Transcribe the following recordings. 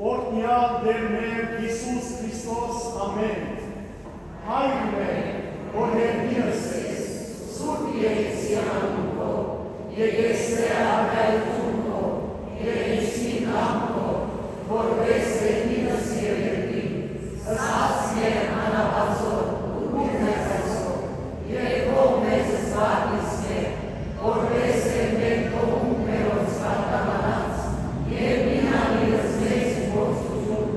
Օրհնյալ Տեր մեր Հիսուս Քրիստոս, ամեն։ Հայր մեր, որ ներքինս ես, սուրբ Եկեսիան քո, եկեսե արգայություն քո, եկեսին կամ քո, որպես ներքինս երևի, ըսած մեր անապածոր, ու մեր այսօր, երկով մեզ զվարդիս մեր, որպես մեր կողում մերոց վարտամանած, և մինանիրս մեզ գործություն,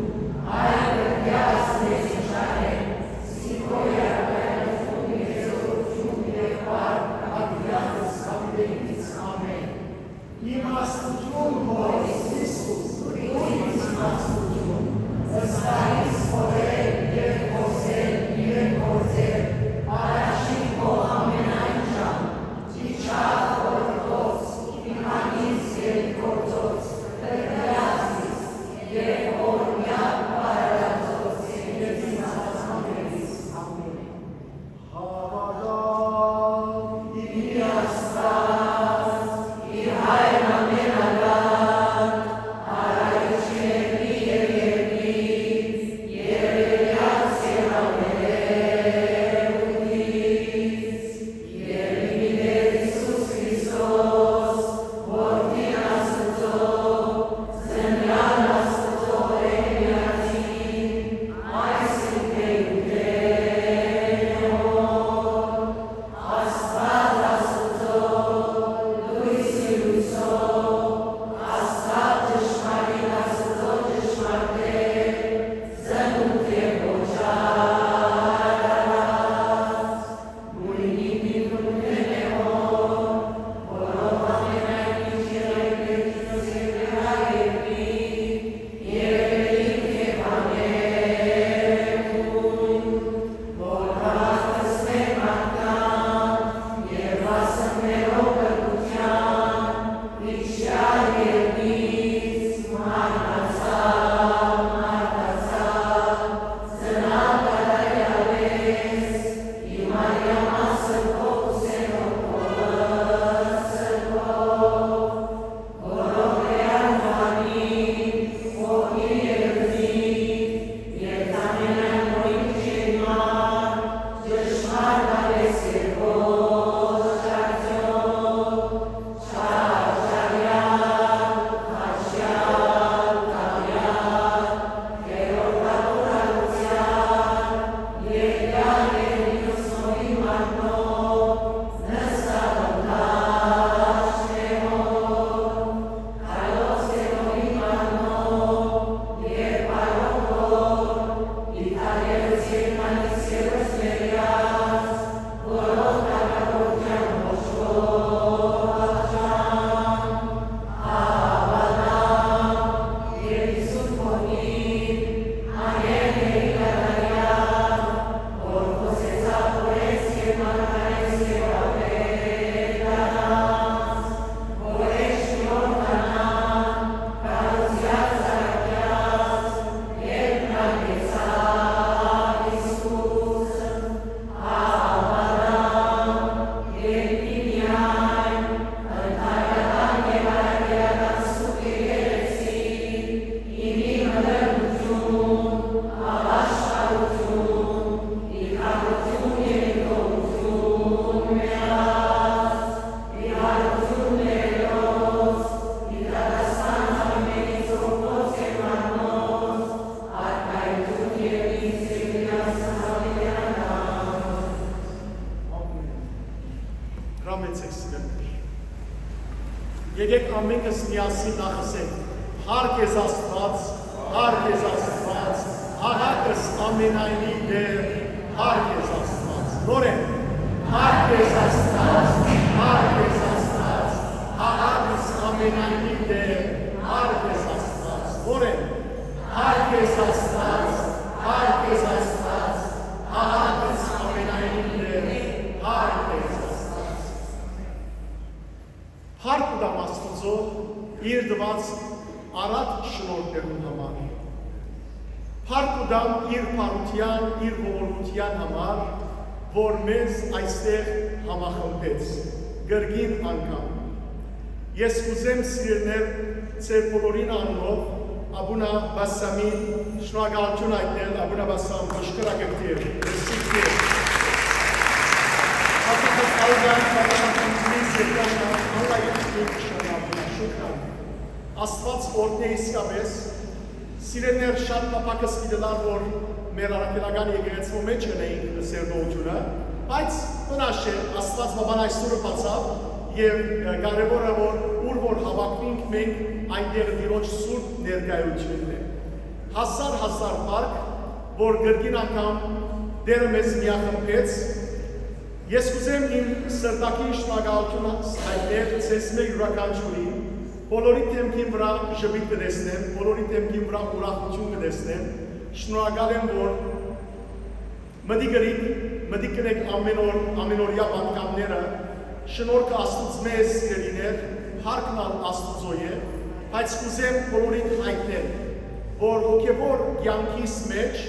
այլ գյաս մեզ շարեն, սիկոյա կայալություն եզորություն և պար, ատիանս կապիտենից ամեն։ Իմաստություն հորիս Հիսուս, ուրից իմաստություն, ըստայից խորել և խոսել և գործել, առաջին քո ամենայն ժամ, իչավ օրդոց, իմանից և գործոց, դրգրացից և օրնյակ բարարածոց և ինձած ամենից ամեն։ Հավատամ իր Աստված, իր Հայր ամենալավ, Արայից երկրի և երկրից, երևյաց և ամենևուտից, երևի Տեր Հիսուս Քրիստոս, որդին Աստծո, զնյալ Աստծո էգնյացին, այս Աստված Աստծո, լույսի լույսով, Աստված ճշմարիտ Աստծո ճշմարտել, զնուտ և ոչարած, գույնի միտումն է հոր, որով ամենայն ինչ երկրից և հայերվի, երևելիք և աներություն, որ հավատս մեր մատկան, և ասն մերով կրկության, իչյալ երկից, մարտացավ, զնալ կատարյալես, իմարյամ ասրկով ուսենով կոլսրկով, որով էան վանին, ողի երկրին, և ամենայն մոյիկ չենման, ճշմար դալես երկով շարցյով, շարյալ, հաշյալ, կավյալ, երորդավորալության, երկյալ երկնոսնովի մարտնով, նստավնդաշ նեղով, կալոց երովի մարտնով, և պարողով, իտարելս երկմանից ևս ներյաց, որով կարգավորության ոչվով աղջան, հավատամ, և Հիսուս փողին, անգել ներիկատարյալ, որ խոսեցավ որեց և մարգարեց և ապետարանց, որեց շնորհանան, կարոզյալ զարակյաց, և նագեցավ Հիսուսը, հավատամ, և միմիայն, ընդհանրական և արագելական սուրբ եկեղեցին, իմի մլրություն, ապաշխարություն, իշխանություն և իշխողություն մեած, իհարություն ներլոց, իդատաստան ամենից ողոց և մարմոց, արկայություն և ինձ և միասն հավելյանան։ Հրամեցեք սիրելիներ։ Եկեք ամենքս միասին նախասենք. Հարկ ես Աստված, հարկ ես Աստված, աղակս ամենայնի Տեր, հարկ ես Աստված։ Նորեն, հարկ ես Աստված, հարկ ես Աստված, աղակս ամենայնի Տեր, հարկ ես Աստված։ Նորեն, հարկ ես Աստված, հարկ ես Աստված, աղակս ամենայնի Տեր, հարկ ես Աստված։ Հարկ ուտամ Աստուծո իր դված առատ շնորհներուն համար։ Հարկ ուտամ իր փառության, իր ողորմության համար, որ մեզ այստեղ համախմբեց, գրգին անգամ։ Ես կուզեմ սիրելիներ, ձեր բոլորին անունով Abuna Bassamին շնորհակալություն հայտնել Abuna Bassam բժշկրագետի ռեսիպտի Աստված օրհնե իսկապես սիրելիներ շատ տապակս դիլար որ մեր առաքելական եկեղեցու մեջ ունեին սերտողությունը բայց տնաշ է Աստված բաբան այսօր բացավ եւ կարևորը որ հավաքվենք մենք այնտեղ Տիրոջ սուրբ ներկայությունն է հազար մարդ որ գրգին անգամ դերը մեզ միախմբեց Ես կուզեմ իմ սրտակի շնորհակալություն հայտնել ցես մեր յուրաքանչյուրին բոլորի դեմքին վրա ժպիտ կտեսնեմ բոլորի դեմքին վրա ուրախություն կտեսնեմ շնորհակալ եմ որ մտիկ կրեք ամենօրյա պատկանները շնորհքը Աստծո մեզ սիրելիներ հարկնալ Աստծո է բայց կուզեմ բոլորին հայտնել որ հոգևոր կյանքիս մեջ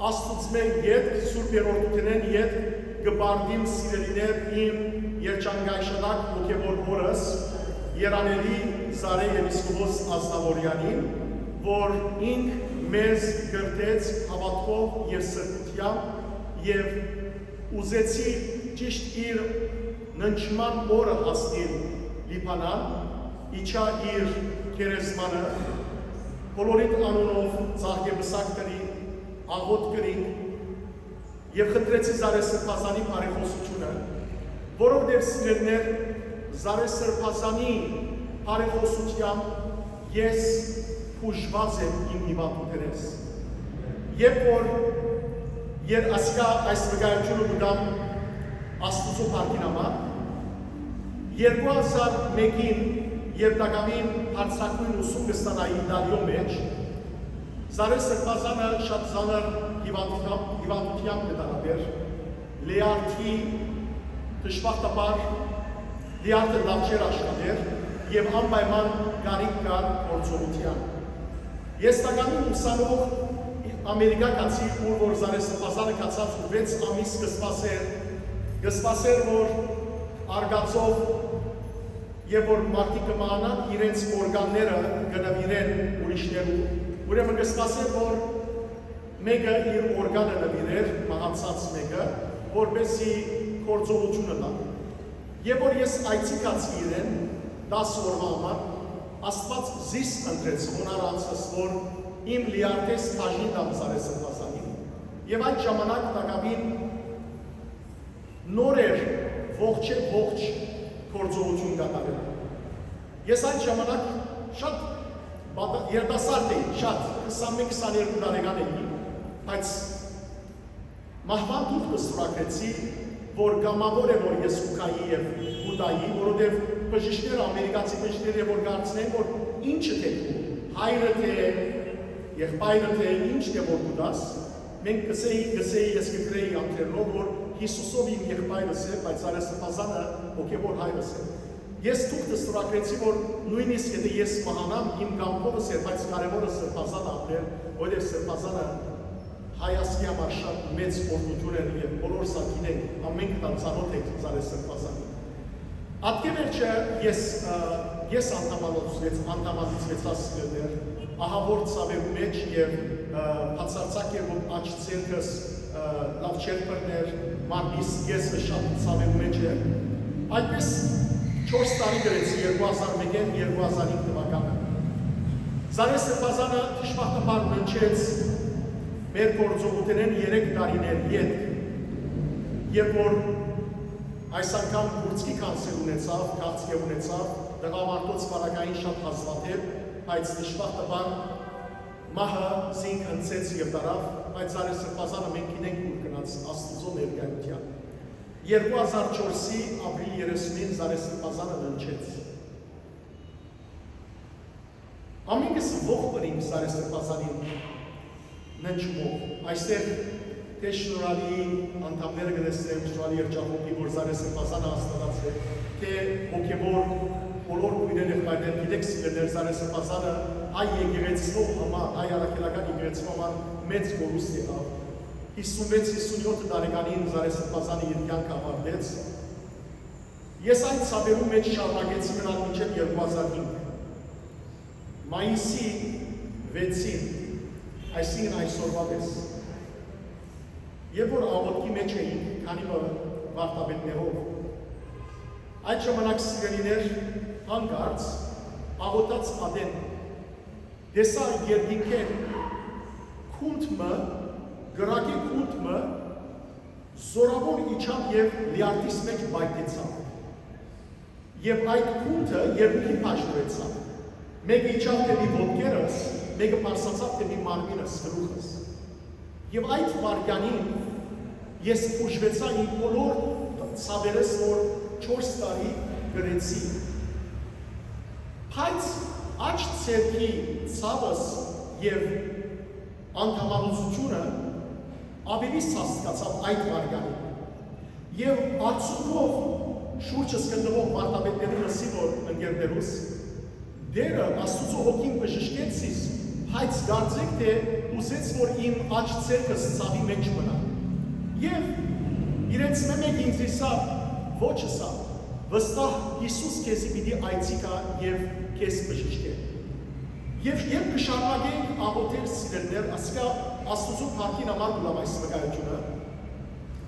Աստծո մեր յետ սուրբ երրորդությունն յետ գբարդիմ սիրելիներ իմ երջանկայշնակ հոգևոր հորս Երանելի Զարե Եպիսկոպոս Ազնավորյանին, որ ինք մեզ գրտեց հավատքով և սրտությամբ և ուզեցի ճիշտ իր ննչման օրը հասնել Լիբանան, իջա իր գերեզմանը, բոլորիդ անունով ծաղկեպսակ կրի, աղոտ կրի, և խնդրեցի Զարե Սրբազանի բարեխոսությունը, որովհետև սիրելիներ Զարե Սրբազանի բարեխոսությամբ ես հուժված եմ իմ հիվանդությունից։ Երբ որ ասկա այս վկայությունը կտամ Աստծո փառքի համար, 2001-ին երբ դակամին հարցակույն ուսում կստանայի Իտալիո մեջ, Զարե Սրբազանը շատ ծանր հիվանդությամբ կտարաբեր, լեարդի դժբախտաբար լիարդը լավ չէր աշխատեր և անպայման կարիք կար գործողության։ Ես տակամին ուսանող ամերիկակացի, որ Զարե Սրբազանը կացած 6 ամիս կսպասեր, որ արգացով և որ մարդիկ կմանան իրենց օրգանները կնվիրեն ուրիշներու, ուրեմն կսպասեր, որ մեկը իր օրգանը նվիրեր, մահացած մեկը, որպեսի գործողությունը տա։ Եվ որ ես այցիկացի իրեն 10 օրվա համար, Աստված զիս ընտրեց հոնար անցս, որ իմ լիարդես կաժին դամ Զարե Սրբազանին։ Եվ այդ ժամանակ տակամին նոր էր ողջ գործողություն կատարել։ Ես այդ ժամանակ շատ երիտասարդ էի, շատ 21-22 տարեկան էի, բայց մահվան դուխ կստորագրեցի, որ գամավոր է, որ ես ուկայի և ուտայի, որովհետև բժիշկները, ամերիկացի բժիշկները, որ կարծնեն, որ ինչը թե դու, հայրը թե, եղբայրը թե, ինչ թե որ ուտաս, մենք գսեի, ես կգրեի անգերնով, որ Հիսուսով իմ եղբայրս է, բայց Զարե Սրբազանը հոգևոր հայրս է։ Ես թուղթը ստորագրեցի, որ նույնիսկ եթե ես մահանամ, իմ կամքովս էր, բայց կարևորը Սրբազանը ապրել, որովհետև Սրբազանը հայասկի համար շատ մեծ օրդություն էր և բոլոր սա գինենք, ամեն կտան ծանոթ եք Զարե Սրբազանի։ Ատկե վերջը ես անդամատիցվեցած սիրելներ, ահավոր ծավերու մեջ և բացարձակ էր, որ աչ ցերկս լավ չեր բռներ, մարմիս եսը շատ ծավերու մեջ էր։ Այդպես 4 տարի գրեցի 2001-2005 թվականը։ Զարե Սրբազանը դժբախտաբար մնչեց մեր գործողությունեն 3 տարիներ յետ, երբ որ այս անգամ բուրցքի կանցեր ունեցավ, քաղցկե ունեցավ, դղամարտոց վարակային շատ հազվադեպ, բայց դժբախտաբար մահը զինք հնցեց և տարավ, բայց Զարե Սրբազանը մենք գիտենք ուր գնաց Աստծո ներկայության։ 2004-ի ապրիլ 30-ին Զարե Սրբազանը ննչեց։ Ամենքս ողջ բրինք Զարե Սրբազանին ննչումով, այստեղ թե շնորհալի անդամները կտեսնեմ, շնորհալի երջանկի, որ Զարե Սրբազանը հաստատած է, թե հոգևոր բոլոր քույրեր եղբայրներ, գիտեք սիրելիներ, Զարե Սրբազանը հայ եկեղեցու համար, հայ առաքելական եկեղեցու համար մեծ կորուստ եղավ։ 56-57 տարեկանին Զարե Սրբազանը իր կյանքը ավարտեց։ Ես այդ ցավերու մեջ շարունակեցի մնալ մինչև 2005։ Մայիսի 6-ին, այսինքն այսօրվա պես։ Երբ որ աղոթքի մեջ էինք, քանի վարտաբետներով, այդ ժամանակ սիրելիներ հանկարծ աղոթած ադեն, դեսա երկինքեն քունթմը, գրակի քունթմը զորավոր իջավ և լիարդիս մեջ բայտեցավ։ Եվ այդ քունթը երկուքի պաշտորեցավ։ Մեկը իջավ դեպի ոտքերս, մեկը պարսացավ դեպի մարմինս, գլուխս։ Եվ այդ վարյանին ես ուժվեցա իմ բոլոր ցավերս, որ 4 տարի գրեցի։ Բայց աջ ցերքի ցավս և անդամալուծությունը ավելի սաստկացավ այդ վարյանին։ Եվ արդյունքով շուրջս գտնվող վարտաբետների լսի, որ ընկերներուս, դերը Աստուծո հոգին բժշկեց ինձ, բայց կարծեք թե ուզեց, որ իմ աջ ցերքս ցավի մեջ մնա։ Եվ իրենց մեկ ինձ իսավ, ոչ ասավ, վստահ Հիսուս քեզի պիտի այցիկա և քեզ բժշկե։ Եվ երբ կշարունակենք աղոթել սիրելիներ, ասկա Աստուծո փառքին համար գուլամ այս վկայությունը,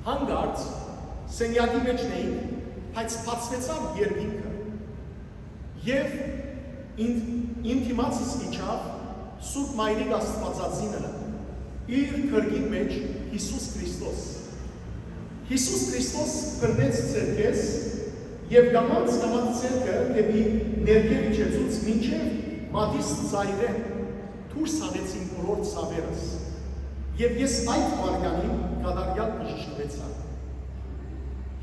հանկարծ սենյակի մեջն էինք, բայց բացվեցավ երկինքը և իմ դիմացս իջավ Սուրբ Մայրիկ Աստվածածինը իր քրգին մեջ Հիսուս Քրիստոս։ Հիսուս Քրիստոս բռնեց ձեռքես և գամանց ձեռքը դեպի ներքև իջեցուց մինչև մատիս ծայրեն դուրս հանեցին բոլոր ցավերս։ Եվ ես այդ վարյանին կատարյալ բժշկվեցա։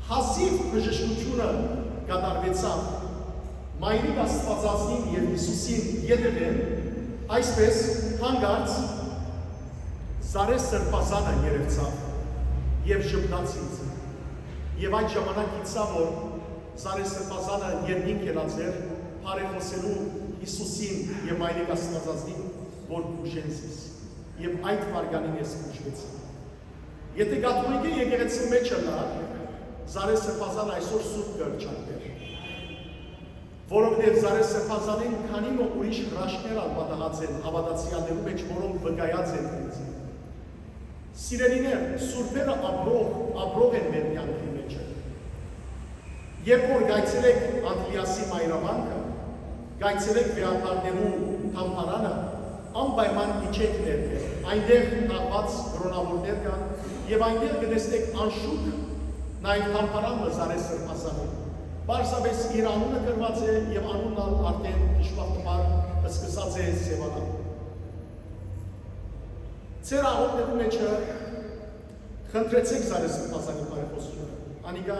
Հազիվ բժշկությունը կատարվեցավ Մայրիկ Աստվածածին և Հիսուսին ետևեն, այսպես հանկարծ Զարե սրբազանը երևցավ և ժպտաց ինձ։ Եվ այդ ժամանակ գիտա, որ Զարե սրբազանը երկինք ելած էր բարեխոսելու Հիսուսին և Մայրիկ Աստվածածին, որ բուժեն զիս։ Եվ այդ վարյանին ես բուժվեցա։ Եթե կաթոլիկի եկեղեցու մեջ լար, Զարե սրբազանը այսօր սուրբ կրճակներ։ Որովհետև Զարե սրբազանին քանի ուրիշ հրաշքներ պատահած են հավատացյալներու մեջ, որոնք վկայած են ինձ։ Սիրելիներ, սուրբերը ապրող են մեր կյանքի մեջը։ Երբ որ գայցելեք Անդրիասի մայրավանքը, գայցելեք Վեհապարներու թամփարանը, անպայման իջեք ներքև, այնտեղ թաղված կրոնավորներ կան, և այնտեղ կտեսնեք անշուք նաև թամփարանը Զարե սրբազանին։ Պարզապես իր անունը գրված է և անունն արդեն դժբախտաբար սկսած է սևանալ։ Ձեր աղոթքներու մեջը խնդրեցեք Զարե սրբազանի բարեխոսությունը, անիկա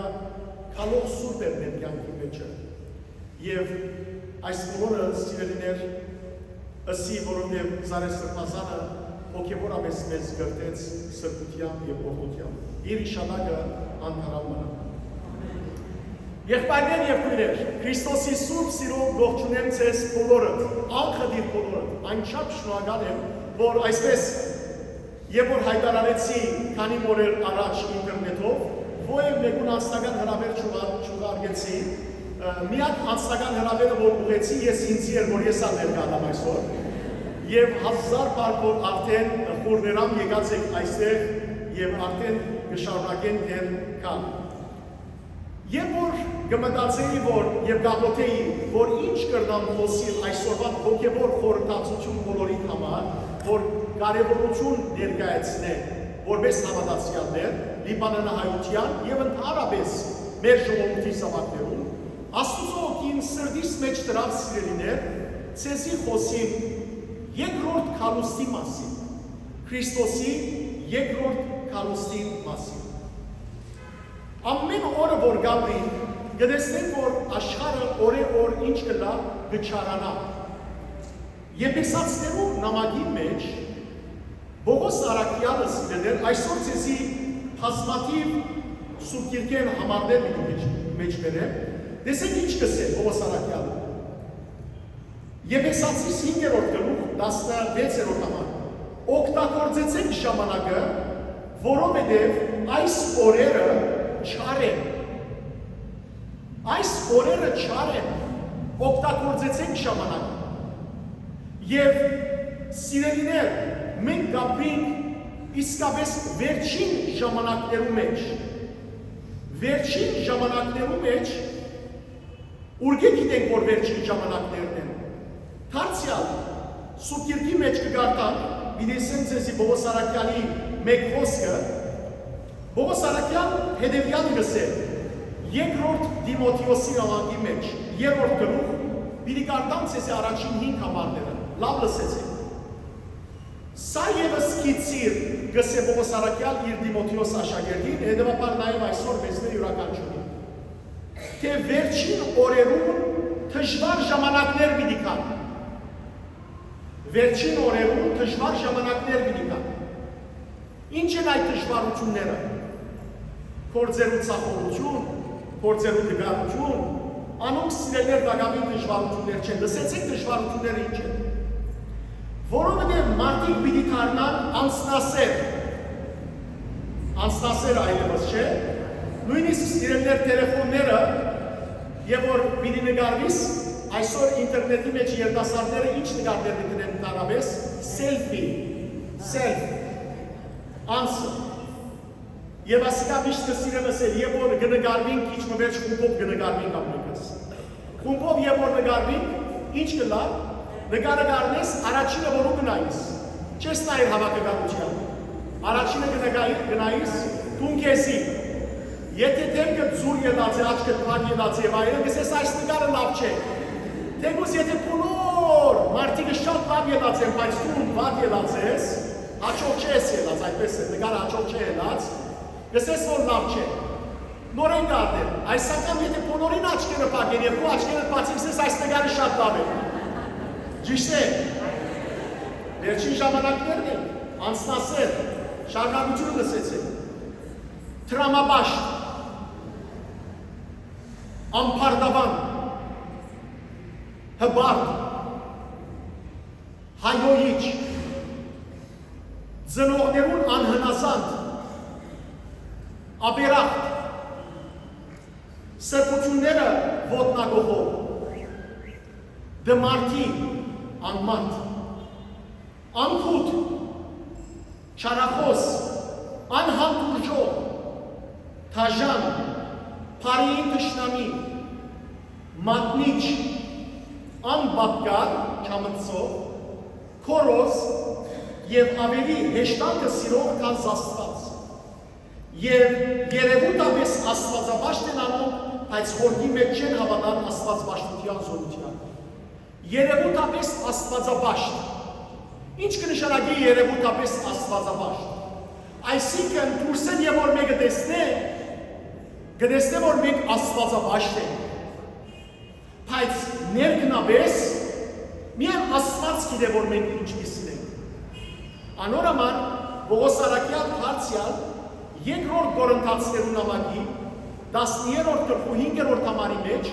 քալող սուրբ է մեր կյանքի մեջը։ Եվ այս բոլորը սիրելիներ ըսի, որովհետև Զարե սրբազանը հոգևորապես մեզ գրտեց սրբությամբ և ողջությամբ։ Իր իշադակը անդարավ մնա։ Եղբայրներ և քույրեր, Քրիստոսի սուրբ սիրով ողջունեմ ձեզ բոլորդ, անխդիր բոլորդ, այնչափ շնորհակալ եմ, որ այսպես երբ որ հայտարարեցի քանի օրեր առաջ ինտերնետով, ովև մեկուն անձնական հրավեր չուղարկեցի, միակ անձնական հրավերը, որ ուղեցի, ես ինձի էր, որ ես ներկայանում այսօր, և 1000 բարդ, որ արդեն խորներամ եկած եք այստեղ և արդեն կշարունակեն դեր կան։ Երբ որ կմտածեի, որ և կաղոթեի, որ ինչ կրնամ խոսիլ այսօրվա հոգևոր խորհրդածություն բոլորիդ համար, որ կարևորություն ներկայացնեն, որպես հավատացյալներ, լիբանանահայության և ընդհանրապես մեր ժողովրդի զավակներում, Աստուծո հոգին սրտիս մեջ դրավ սիրելիներ, ցեզի խոսին երկրորդ քալուստի մասին, Քրիստոսի երկրորդ քալուստի մասին։ Ամեն օրը որ գաբրի, կտեսնենք, որ աշխարհը օրե-օր ինչ կլա կչարանա։ Եփեսացիներու նամակի մեջ Բողոս Արաքյալը սիրելիներ այսօր ցեզի բազմաթիվ սուբկիրքեր համարներ մեջ բերեմ։ Տեսեք ինչ կսե Բողոս Արաքյալը։ Եփեսացիս 5-րդ գլուխ 16-րդ համար։ Օգտագործեցեք ժամանակը, որովհետև այս օրերը չար են։ Այս օրերը չար են, օգտագործեցեք ժամանակը։ Եվ սիրելիներ, մենք գաբրինք իսկապես վերջին ժամանակներու մեջ։ Վերջին ժամանակներու մեջ, ուրգե գիտենք, որ վերջին ժամանակներն են։ Թարցյալ, Սուրբ Գիրքի մեջ կգարտանք, բիդեսեմ ձեզի Պողոս Արաքյալի մեկ խոսքը, Պողոս Արաքյան հետևյալը գսել, երկրորդ Դիմոթեոսի նամակի մեջ, երրորդ գլուխ, պիտի գարտամ ձեզի առաջին 5 համարները, լավ լսեցեք։ Սա ևս կիցիր գսե Պողոս Արաքյալ իր Դիմոթեոս աշակերտին, հետևաբար նաև այսօր մեզներ յուրաքանչյուրին։ Թե վերջին օրերուն դժվար ժամանակներ պիտի կան։ Վերջին օրերուն դժվար ժամանակներ պիտի կան։ Ինչ են այդ դժվարությունները։ Փորձերու ցախողություն, փորձերու դգարություն, անոնք սիրելներ դակավին դժվարություններ չեն։ Լսեցեք դժվարությունները ինչ են։ Որովհետև մարդիկ պիտի դառնան անձնասեր։ Անձնասեր այլևս չէ։ Նույնիսկ սիրելներ տելեֆոնները, եւ որ պիտի նկարվիս, այսօր ինտերնետի մեջ երիտասարդները ինչ նկարներ դնեն ընդհանրապես, սելֆի, անձը։ Եվ ասիկա միշտ կսիրեմ ասել, եւ որ կնկարվենք, ինչ մվերջ խումբով կնկարվենք ամենքս։ Խումբով եւ որ նկարվենք, ինչ կլա, նկարնես առաջինը որու գնայիս, չես նայր հավաքականության, առաջինը գնայիս, տուն քեզի, եթե դեմքը ձուր ելած է, աչքը տան ելած է եւ այլն, գսես այս նկարը լավ չէ։ Դեպուս եթե բոլոր մարդիկը շատ լավ ելած են, բայց դու վատ ելած ես, հաջող չես ելած, այդպես է, նկարը հաջող չէ ելած, գսես որ լավ չէ։ Նորեն գարդեն, այսական եթե բոլորին աչքերը պակեն եւ դու աչքերը բացի գսես այս նկարը շատ լավ է։ Ճիշտ է։ Վերջին ժամանակներն են, անձնասեր, շարունակությունը լսեցեք։ Տրամաբաշտ, ամփարդավան, հբարդ, հայոյիչ, ծնողներուն անհնազանդ, աբերախտ, սրբությունները ոտնագողով, դմարտի, անմարդ, անքուտ, չարախոս, անհանդուրժող, թաժան, փարիին թշնամի, մատնիչ, անբատկար, չամծով, քորոզ եւ ավելի հեշտանքը սիրող քան Աստված։ Եվ երևութապես Աստվածաբաշտ են անում, բայց խորքի մեջ չեն հավատան Աստվածբաշտության զորության։ Երևութապես Աստվածաբաշտ։ Ինչ կնշանակի երևութապես Աստվածաբաշտ։ Այսինքն դուրսեն եւ որ մեկը կտեսնե որ մենք Աստվածաբաշտ ենք։ Բայց ներքնաբես միայն Աստված գիտե որ մենք ինչպիսին ենք։ Անորոման Պողոս Արաքյալ Թարցյալ երկրորդ Կորինթացիներու նամակի 10-րդ գլխու 5-րդ համարի մեջ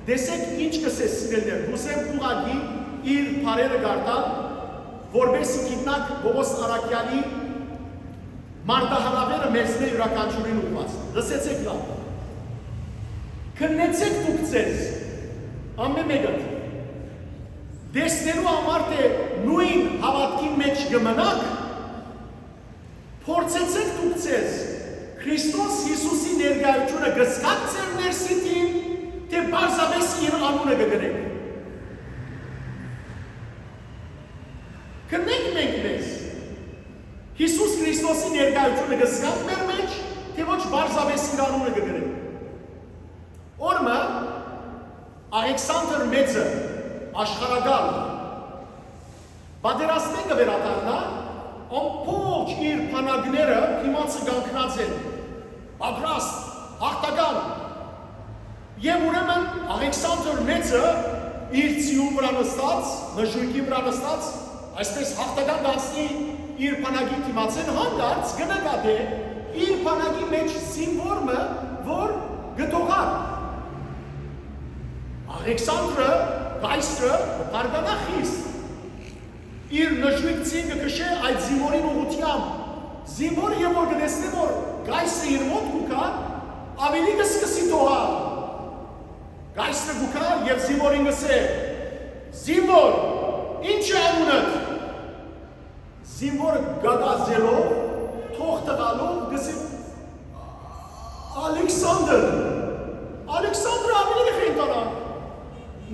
դեսեք ինչ կսես սիրելներ, հուսեմ ուղղակի իր բարերը գարտալ, որբեսի գիտնակ Պողոս Արաքյալի մարտահրավերը մեզնե յուրաքանչյուրին ուղղված։ Լսեցեք լավ։ Քննեցեք դուք ձեզ ամեն մեկը դեսնելու համար թե նույն հավատքի մեջ կմնաք, փորձեցեք դուք ձեզ Քրիստոս Հիսուսի ներկայությունը գսկաք ձեր ներսիտին, թե բարձավես իր անունը կգրեք։ Քննենք մենք մեզ, Հիսուս Քրիստոսի ներկայությունը գսկաք մեր մեջ, թե ոչ բարձավես իր անունը կգրեք։ Օրմը Ալեքսանդր Մեծը աշխարհագալ պատերազմեն կվերադառնա, ամբողջ իր բանակները դիմացը կանգնած են, պատրաստ, հաղթական։ Եվ ուրեմն Ալեքսանդր Մեծը իր ծիում վրա նստած, նժույգի վրա նստած, այսպես հաղթական դարձնի իր բանակի դիմացեն հանդարտ կնկատե իր բանակի մեջ զինվորը, որ գտողար։ Ալեքսանդրը գայսրը բարդանա խիստ, իր նժույգ ծինգը կշե այդ զինվորին ուղությամբ, զինվորը և որ գնեսնե, որ գայսը իր մոտ կուկա, ավելի կսկսի տողալ, գայսրը կուկա և զինվորին գսե, զինվոր, ինչ է անունըտ, զինվորը գագազելով, թող տղալով գսի Ալեքսանդր ավելի խենտանա։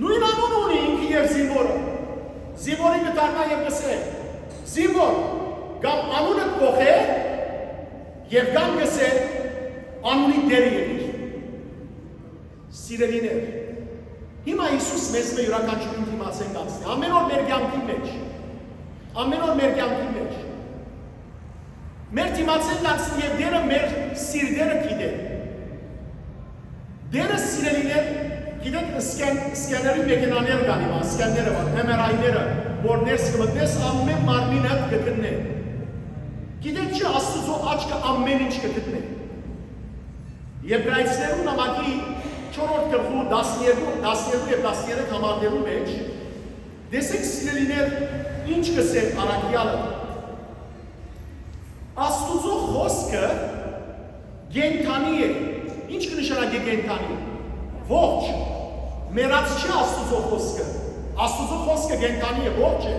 Նույն անուն ունի ինքը և զինվորը։ Զինվորի կտարնա և գսե, զինվոր, գամ անունըտ կողե և գամ գսե անունի դերի եղիր։ Սիրելիներ, հիմա Իսուս մեզ մե յուրականչություն դիմացեն կացնի, ամեն օր մեր կյանքի մեջ, մեր դիմացեն կացնի և դերը մեր սիրդերը գիտե։ Դերը սիրելիներ, գիտեք սկեների մեքենաներ կան հիմա, սկեները, MRI-ները, որ ներս կմտնես ամեն մարմինը կգտնե։ Գիտեք չէ Աստուծո աչքը ամեն ինչ կգտնե։ Եբրայեցիներու նամակի 4-րդ գլխու 12 և 13 համարներու մեջ տեսեք սիրելիներ ինչ կսեր առաքյալը։ Աստուծո խոսքը գենթանի է։ Ինչ կնշանակի գենթանի։ Ողջ։ Մեռած չէ Աստուծո խոսքը։ Աստուծո խոսքը գենթանի է, ողջ է։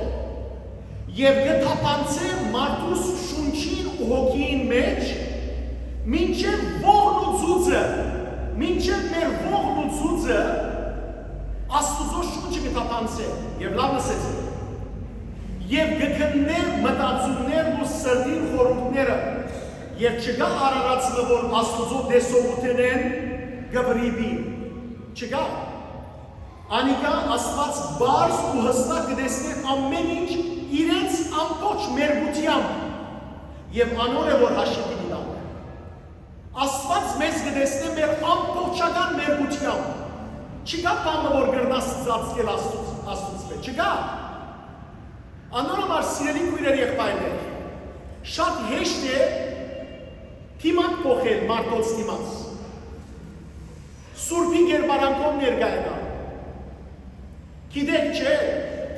Եվ գթապանցե մարդուս շունչին ու հոգին մեջ, մինչև ողն ու ծուծը, մինչև մեր ողն ու ծուծը, Աստուծո շունչը գթապանցե, և լավ լսեցեք։ Եվ գգնե մտածումներն ու սրտին խորհուրդները, և չկա արարածը, որ Աստուծո դեսողութեն են գվրիբին, չկա։ Անիկա Աստված բարձ ու հստակ կտեսնի ամեն ինչ իրենց ամբողջ մերգությամբ և անոր է որ հաշիվի դիտանք։ Աստված մեզ կտեսնի մեր ամբողջական մերգությամբ։ Չկա բանը որ գրնաս ծածկել Աստուծո մեջ, չկա։ Անոր համար սիրելի քույրեր եղբայրներ, շատ հեշտ է թիմանք փոխել մարդոց դիմաց։ Սուրբի գերբարանքով ներկայացան։ Գիտեք չէ,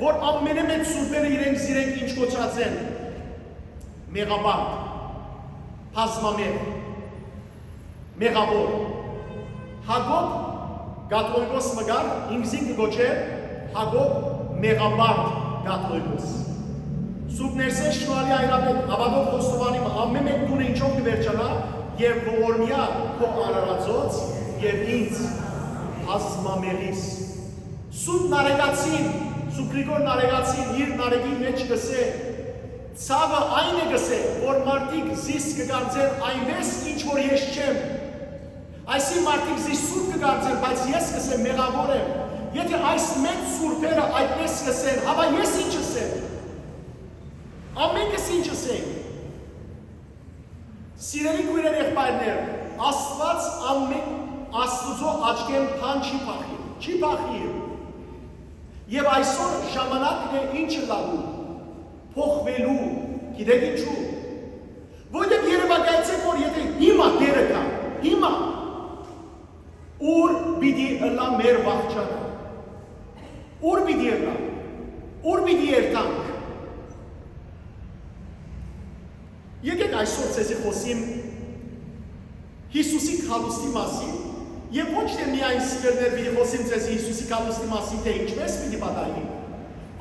որ ամենամեծ սուրբերը իրենք զիրենք ինչ կոչած են։ Մեղաբանք, բազմամեղ, մեղավոր։ Հակոբ Գաթողիկոս մգար ինքզին կգոչե Հակոբ մեղաբանք Գաթողիկոս։ Սուրբ ներսես շնորհալի այրապետ Ավագով Խոստովանի ամեն մեկ տունը ինչով կվերջանա և ողորմյա քո արարածոց և ինձ բազմամեղիս։ Սուրբ նարեկացին, Սուրբ Գրիգոր նարեկացին իր նարեկի մեջ գսե, ցավը այն է գսե, որ մարդիկ զիս կգարձեն այնպես ինչ որ ես չեմ։ Այսի մարդիկ զիս սուրբ կգարձեն, բայց ես կսեմ մեղավոր եմ։ Եթե այս մեծ սուրբերը այդպես կսեն, հավա ես ինչ ասեմ։ Ամենքս ինչ ասենք։ Սիրելի քույրեր եղբայրներ, Աստված ամեն Աստուծո աչքեն փան չի փախի, չի փախի։ Եվ այսօր ժամանակն է ինչը լավու, փոխվելու, գիտեք ինչու։ Որտեղ երևակայեցեք, որ եթե հիմա դերը կա, հիմա, ուր պիտի ըլլա մեր վախճանը, ուր պիտի ըլլա, ուր պիտի երտանք։ Եկեք այսօր ձեզի խոսիմ Հիսուսի քալուստի մասին և ոչ թե միայն սիրելներ պիտի խոսիմ ձեզի Հիսուսի քալուստի մասին, թե ինչպես պիտի պատահի,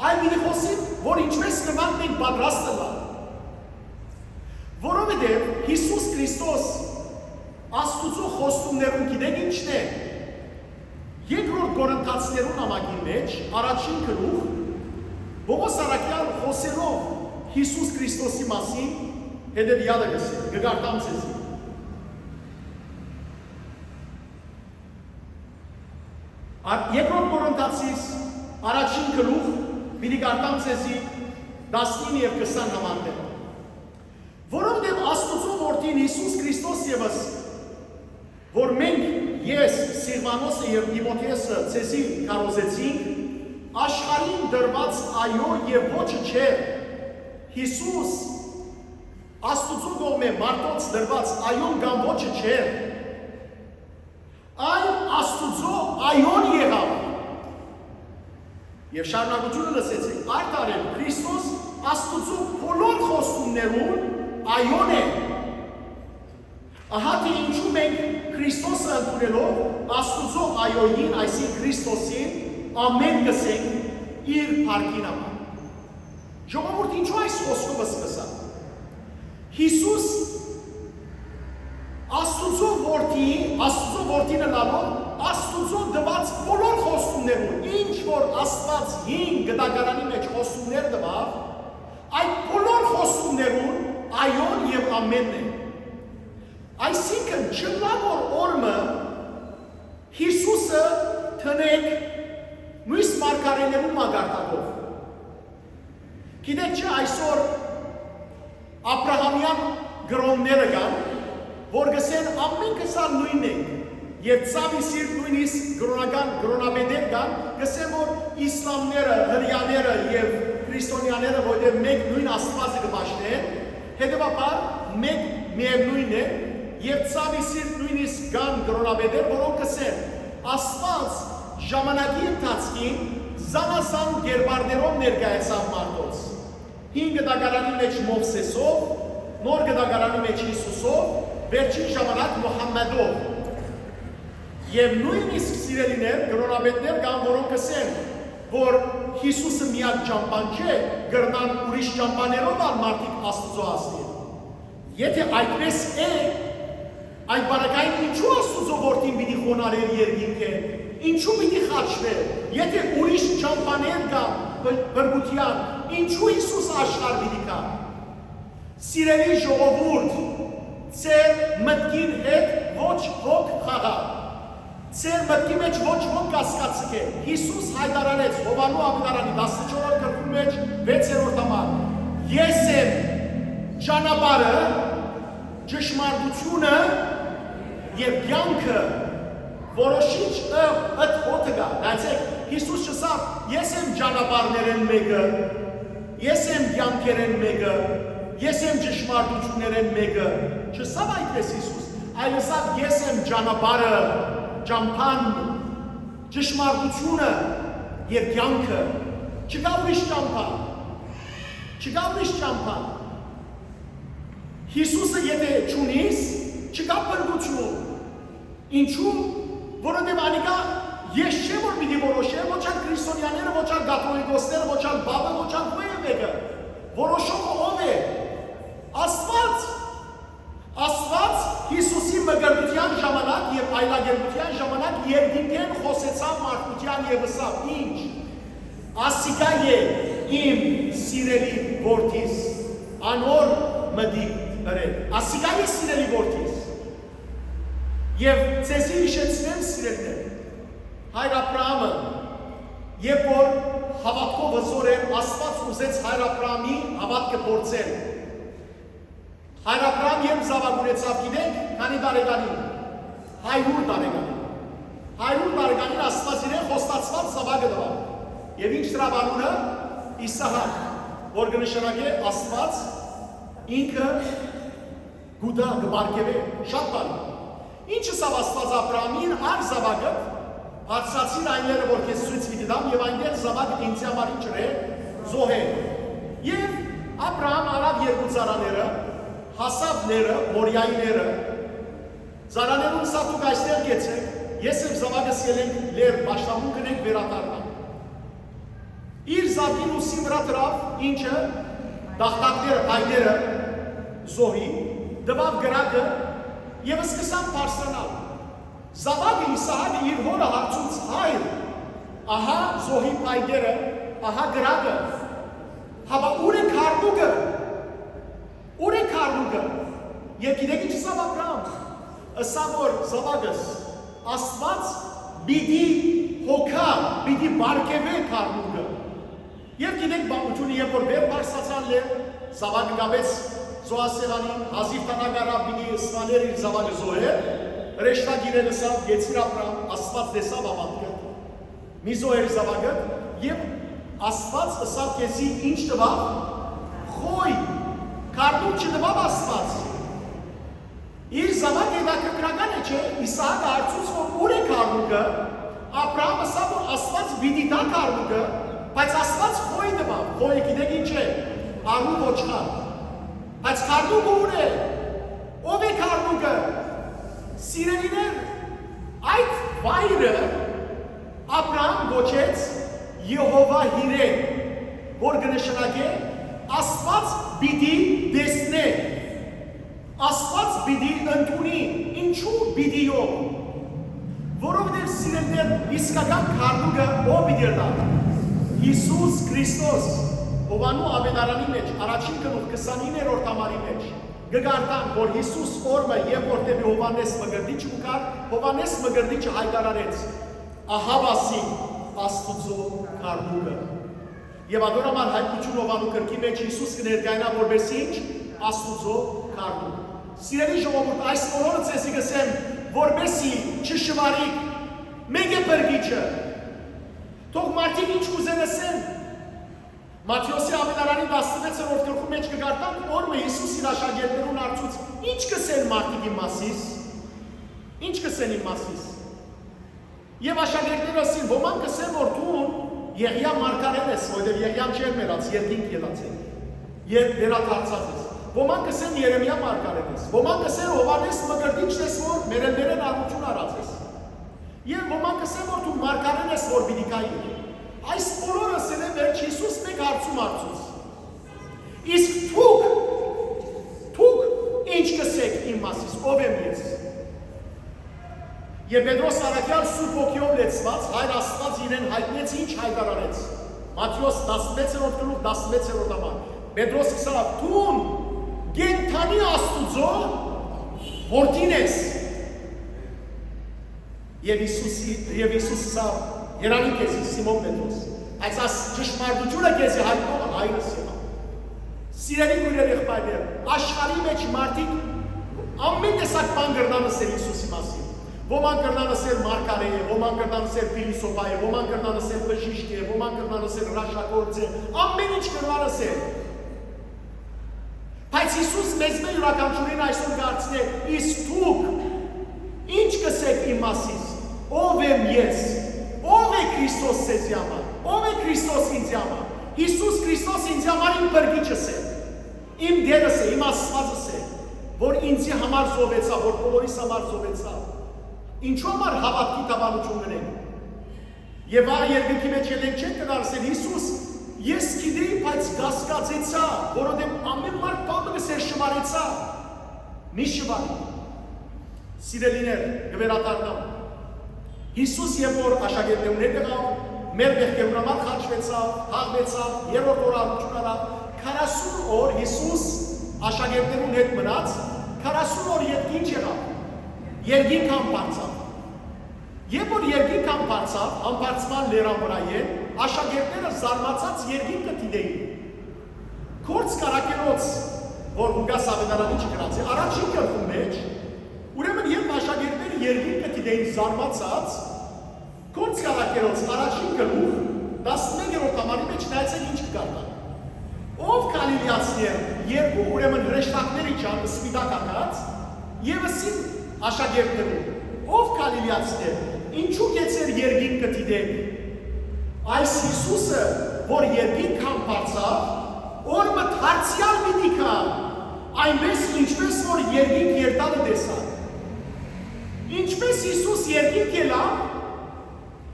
այլ պիտի խոսիմ, որ ինչպես կնանք մենք պատրաստ ըլլալ։ Որովհետև Հիսուս Քրիստոս Աստուծո խոստումներում գիտեք ինչն է։ Երկրորդ Կորինթացիներու նամակի մեջ առաջին գլուխ Պողոս առաքյալ խոսելով Հիսուս Քրիստոսի մասին հետևյալը գսե, կգարտամ ձեզի։ Երկրորդ Կորինթացիս առաջին գլուխ պիտի գարտամ ձեզի 19 և 20 համարները։ Որովհետև Աստուծո որդին Հիսուս Քրիստոս ևս, որ մենք ես, Սիլվանոսը և Տիմոթեոսը ձեզի կարոզեցինք, աշխարհին դրված այո և ոչը չէ, Հիսուս Աստուծո կողմէ մարդոց դրված այոն կամ ոչը չէ, այն Աստուծո այոն եղավ։ Եվ շարունակությունը լսեցեք, այդ տարել Քրիստոս Աստուծո բոլոր խոստումներուն այոն է։ Ահա թե ինչու մենք Քրիստոսը ընդունելով Աստուծո այոյին, այսին Քրիստոսին ամեն գսենք իր փառքին համար։ Ժողովուրդ ինչու այս խոսքովը սկսա։ Հիսուս Աստուծո որդին լալով Աստուծո դված բոլոր խոստումներուն, ինչ որ Աստված հին գդագարանի մեջ խոստումներ տվավ, այդ բոլոր խոստումներուն այոն եւ ամենն է։ Այսինքն չլա որ օրը Հիսուսը տնեք մյուս մարգարեներուն մագարտակով։ Գիտեք չէ այսօր Աբրահամյան գրոնները կան, որ գսեն ամեն կսալ նույնն ենք, և ծավի սիրտ նույնիսկ գրոնաբեդեր կան, գսեն որ իսլամները, հրյաները և քրիստոնյաները, որտեղ մեկ նույն աստվածը կպաշտեն, հետևաբար մեկ միևնույն է, և ծավի սիրտ նույնիսկ կան գրոնաբեդեր, որոնք գսեն աստված ժամանակի ընթացքին զանազան գերբարներով ներկայացավ մարդոց։ Հին գդագարանի մեջ Մովսեսով, նոր գդագարանի մեջ Հիսուսով, վերջին ժամանակ Մուհամմեդով։ Եվ նույնիսկ սիրելիներ, գրոնաբետներ կան, որոնք կսեն, որ Հիսուսը միակ ճամպան չէ, գրնան ուրիշ ճամպաներով ալ մարդիկ Աստուծո հասնի։ Եթե այդպես է, այդ բարակային ինչու Աստուծո որդին պիտի խոնարհեր երկինք է, ինչու պիտի խաչվեր, եթե ուրիշ ճամպաներ կան բրգության, ինչու Հիսուս աշխարհ պիտի կա։ Սիրելի ժողովուրդ, ձեր մտքին հետ ոչ ոք խաղա, ձեր մտքի մեջ ոչ ոք կասկածք է, Հիսուս հայտարարեց Հովանու ավետարանի 14-րդ գրքում մեջ 6-րդ համար, ես եմ ճանապարհը, ճշմարտությունը և կյանքը, որոշիչ ըդ հոթը գա, նայեցեք, Հիսուս չսավ, ես եմ ճանապարհներեն մեկը, ես եմ կյանքերեն մեկը, ես եմ ճշմարտություններեն մեկը, չսավ այդպես Հիսուս, այլ ասավ ես եմ ճանապարհը, ճամփան, ճշմարտությունը եւ կյանքը, չկա ուրիշ ճամփա։ Հիսուսը եթե չունիս, չկա փրկություն։ Ինչու՞, որովհետեւ անիկա ես չէ որ պիտի որոշեմ, ոչ ալ քրիստոնյաները, ոչ ալ կաթոլիկոսները, ոչ ալ բաբը, ոչ ալ ո՞ե մեկը։ Որոշողը ով է։ Աստված Հիսուսի մգրտության ժամանակ և այլագերբության ժամանակ երկինքեն խոսեցավ մարդկության և ասավ ինչ, ասիկա է իմ սիրելի որդիս, անոր մդիկ հրել, ասիկա է սիրելի որդիս, և ձեզի իշեցնեմ սիրելներ, հայր Աբրահամը, երբ որ հավատքով հզոր էր, Աստված ուզեց հայր Աբրահամի հավատքը փորձել, Հայր Աբրահամ երբ զավակ գիտենք, քանի տարեկանին, 100 տարեկանին։ 100 տարեկանին Աստված իրեն խոստացված զավակը տվավ։ Եվ ինչ դրա անունը Իսահակ, որ կնշանակե Աստված ինքը գուտա կբարգևե, շատ բան։ Ինչը սավ Աստված Աբրահամին առ զավակը, հարցացին այնները, որ քեզ ցույց պիտի տամ, եւ այնտեղ զավակը ինձ համար ինչ էր, զոհեր։ Եվ Աբրահամ արավ երկու ծառաները, հասավները, մորյայիները, ծառաներուն սա դուք այստեղ գեցեք, ես եմ զավակս ելենք լեր պաշտամուն կնենք վերադառնալ։ Իր զավկին ուսի վրա դրավ ինչը, դախտակները, պայները, զոհի, դվավ գրակը և սկսան պարսրանալ։ Զավակը Իսահակը իր հորը հարցուց հայր, ահա զոհի պայները, ահա գրակը, հավա ուր է քարնուկը, ուր է քարնուկը, և գիտեք ինչ սավ Աբրահամ, ըսա որ զավակս, Աստված պիտի հոգա, պիտի բարգևե քարնուկը, և գիտեք բաղությունը, երբ որ վեր պարսացան լեր, զավակը գաբեց զոհասեղանին, հազիվ տանագարավ պիտի սվաներ իր զավակը զոհեր, հրեշտագիր է լսավ, գեցիր Աբրահամ, Աստված դեսավ ավատքը, մի զոհեր զավակը, և Աստված ըսավ կեզի ինչ տվավ, խոյ, քարնուկ չտվավ Աստված, իր զավակը հետաքրքրական է չէ, Իսահակը հարցուց որ ուր է քարնուկը, Աբրահամ ըսավ որ Աստված պիտի տա քարնուկը, բայց Աստված խոյ տվավ, խոյը գիտեք ինչ է, արու ոչխար, բայց քարնուկը ուր է, ով է քարնուկը, սիրելիներ, այդ վայրը Աբրահամ գոչեց Եհովա Հիրե, որ կնշանակե Աստված պիտի տեսնե, Աստված պիտի ընդունի, ինչու պիտիով, որովհետև սիրելիներ իսկական քարնուկը ով պիտի լա, Հիսուս Քրիստոս, Հովանու ավետարանի մեջ, առաջին գլուխ 29-րդ համարի մեջ, գգարտան, որ Հիսուս օրը եւ որտեղի Հովանես Մկրտիչը ուկար, Հովանես Մկրտիչը հայտարարեց, ահավասի Աստուծո քարնուկը։ Եվ ադորամար հայտնություն Հովանու կրկի մեջ Հիսուս կներկայանա որպես ինչ Աստուծո քարնուկ։ Սիրելի ժողովուրդ, այս բոլորը ցեսի գսեմ, որպեսի չշվարիկ, մեկ է բրգիչը։ Թող մարդիկ ինչ կուզեն ասեն։ Մատթեոսի ավետարանի 16-րդ գլխի մեջ կգարտան, օրը Հիսուս իր աշակերտներուն արծուց, ինչ կսեն մարդիկ իմ մասիս։ Ինչ կսեն իմ մասիս։ Եվ աշակերտները ասին, ոմանք կսեն, որ դու Եղիա մարգարեն ես, որտեղ Եղիան չէր մեռած, երկինք ելած է, եւ վերադարձած ես։ Ոմանք կսեն Երեմիա մարգարեն ես, ոմանք կսեն Հովանես Մկրտիչն ես, որ մերեն արություն արած ես։ Եվ ոմանք կսեն, որ դու մարգարեն ես, որ պիտի կայի։ Այս բոլորը ասել են վերջ Հիսուս մեկ հարցում արծուց։ Իսկ դուք ինչ կսեք իմ մասից, ով եմ ես։ Եվ Պետրոս Արաքյալ Սուրբ Ոգիով լեցված, Հայր Աստված իրեն հայտնեց ինչ հայտարարեց։ Մատթեոս 16-րդ գլուխ 16-րդ համար։ Պետրոս ասավ, դու կենդանի Աստուծո որդին ես։ Եվ Հիսուս ասավ, երանի քեզ Սիմոն Պետրոս, այս ճշմարտությունը քեզ հայտնողը հայրս է։ Սիրելի քույրեր եղբայրներ, աշխարհի մեջ մարդիկ ամեն տեսակ բան կրնան ասել Հիսուսի մասին։ Ոմանք կրնան ասել մարգարե է, ոմանք կրնան ասել փիլիսոփա է, ոմանք կրնան ասել բժիշկ է, ոմանք կրնան ասել հրաշագործ է, ամեն ինչ կրնան ասել։ Բայց Հիսուս մեզ մեր յուրաքանչյուրին այսօր դարձնե, իսկ դուք ինչ կսեք իմ մասից, ով եմ ես, ով է Քրիստոս ձեզ համար, ով է Քրիստոս ինձ համար, Հիսուս Քրիստոս ինձ համար իմ բրգիչս է, իմ դերս է, իմ Աստվածս է, որ ինձի համար զոհվեցավ, որ բոլորիս համար զոհվեցավ։ Ինչու համար հավատքի տավանություն ունենք։ Եվ այ երկնքի մեջ ելենք չենք կդարսել Հիսուս, ես գիտեի, բայց կասկածեցա, որովհետև ամեն մարդ բանը գսեր շվարեցա։ Մի շվարի։ Սիրելիներ, կվերադառնամ։ Հիսուս երբ որ աշակերտներուն հետ եղավ, մեր մեղքերուն համար խաչվեցավ, թաղվեցավ, երրորդ օր արություն արավ, 40 օր Հիսուս աշակերտներուն հետ մնաց, 40 օր ետ ինչ եղավ։ Երկինք համբարձավ։ Եվ որ երկինք համբարձավ, համբարձման լերան վրա են, աշակերտները զարմացած երկինքը դիտեին։ Քորձ կարակերոց, որ Ղուկաս ավետարանի չգրած է, առաջին գլխում մեջ, ուրեմն երբ աշակերտները երկինքը դիտեին զարմացած, քորձ կարակերոց առաջին գլուխ 11-րդ համարի մեջ նայեցին ինչ կգարտան։ Ով Գալիլեացիներ, երկու ուրեմն հրեշտակներ իջան սպիտակ ակած, եւ ասին աշակերտներուն, ով Գալիլեացիներ, ինչու գեցեր երկինքը դիտեք։ Այս Հիսուսը, որ երկինք համբարձավ, օրը դարձյալ պիտի գա, այնպես ինչպես որ երկինք երթալը տեսան։ Ինչպես Հիսուս երկինք ելավ,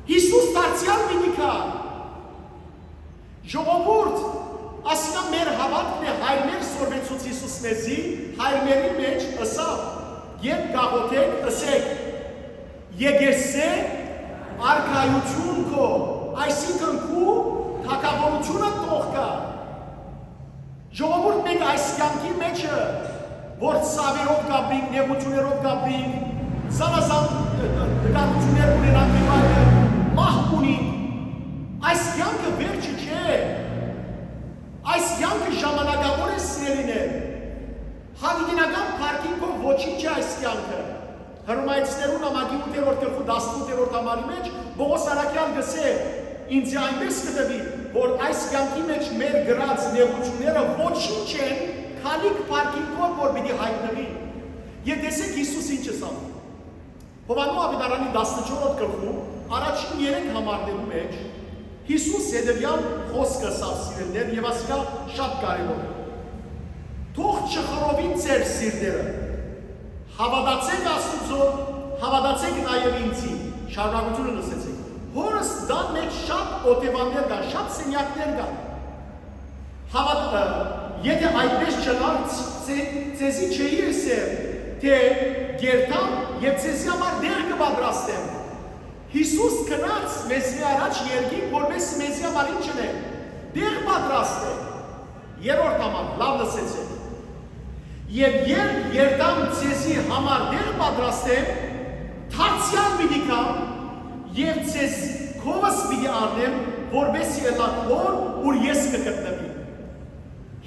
Հիսուս դարձյալ պիտի գա։ Ժողովուրդ, ասիկա մեր հավատքն է հայրներ սորվեցուց Հիսուս մեզի, հայրների մեջ ըսավ, երբ գաղոթեք, ըսեք, եկեսե արքայություն քո, այսինքն քու թագավորությունը թող գա։ Ժողովուրդ մենք այս կյանքի մեջը, որ ցավերով գաբրինք, նեղություններով գաբրինք, զանազան դժվարություններ ունենանք եւ այլն, մահ ունենք։ Այս կյանքը վերջը չէ։ Այս կյանքը ժամանակավոր է սիրելիներ։ Հավիտենական փառքինքով ոչինչ է այս կյանքը։ Հռոմայեցիներուն ամագի 8-րդ գլխու 18-րդ համարի մեջ Պողոս Արաքյալ գսե ինձ այնպես կտվի, որ այս կյանքի մեջ մեր գրած նեղությունները ոչինչ են, քալիք փառքինքով որ պիտի հայտնվի։ Եվ տեսեք Հիսուս ինչ ասավ։ Հովանու ավետարանի 14-րդ գլխում առաջին 3 համարներու մեջ Հիսուս հետևյալ խոսքը ասավ սիրելիներ եւ ասա շատ կարեւոր է։ Թող չխռովին ձեր սիրտերը։ Հավատացեք Աստծո, հավատացեք նաև ինձի։ Շարունակությունը լսեցեք։ Հորս դան մեջ շատ օտևաններ կան, շատ սենյակներ կան։ Եթե այդպես չլար, ձեզի չէի ասել, թե գերտամ և ձեզի համար դեղ կպատրաստեմ։ Հիսուս կնաց մեզի առաջ երկին, որպես մեզի համար ինչն է, դեղ պատրաստ է։ Երորդ համար, լավ լսեցեք։ Եվ երբ երտամ ձեզի համար դեղ պատրաստեմ, թարցյալ պիտի կամ և ձեզ քովս պիտի առնեմ, որպես ելակ որ, ուր ես կգտնվի։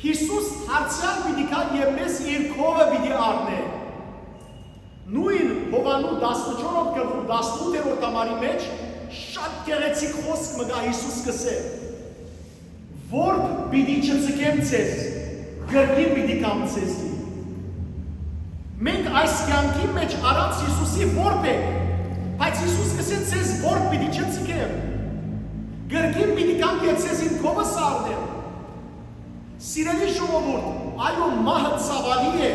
Հիսուս հարցյալ պիտի կա և մեզ իր քովը պիտի առնե։ Նույն Հովանու 14-րդ գլխու 18-րդ համարի մեջ շատ գեղեցիկ խոսք մգա Հիսուս կսե։ Որբ պիտի չձգեմ ձեզ, գրկին պիտի կամ ձեզի։ Մենք այս կյանքի մեջ առանց Հիսուսի որբ ենք, բայց Հիսուս կսե ձեզ որբ պիտի չձգեմ։ Գրկին պիտի կամ և ձեզ իմ քովս առնեմ։ Սիրելի ժողովուրդ, այո մահը ցավալի է,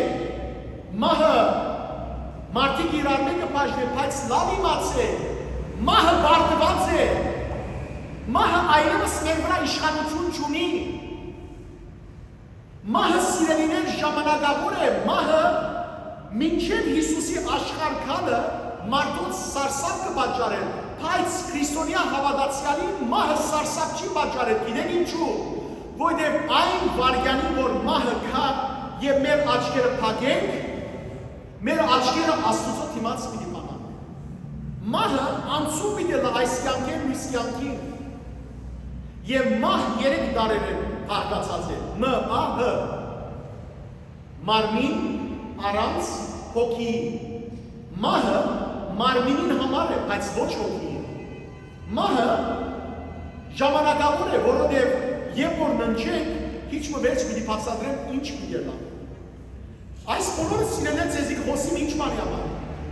մահը մարդիկ իրար մեկը բաժնեն, բայց լավ իմացեք, մահը բարդված է, մահը այլևս մեր վրա իշխանություն չունի, մահը սիրելիներ ժամանակավոր է, մահը մինչև Հիսուսի աշխարհ գալը մարդոց սարսափ կպատճառել, բայց քրիստոնյա հավատացյալի մահը սարսափ չի պատճառել, գիտեք ինչու, որտեղ այն վարյանի, որ մահը կա և մեր աչքերը փակենք, մեր աչքերը Աստծո դիմաց պիտի բանան։ Մահը անցում պիտի լա այս կյանքին մյուս կյանքին։ Եվ մահ 3 դարեր է հարգացած է։ M-A-H մարմին առանց հոգի։ Մահը մարմինին համար է, բայց ոչ հոգի։ Մահը ժամանակավոր է, որովհետև երբ որ ննչենք, քիչ մվեջ պիտի բացատրեմ ինչ պիտի լա։ Այս բոլորը սիրելիներ ձեզի խոսիմ ինչ բանի համար,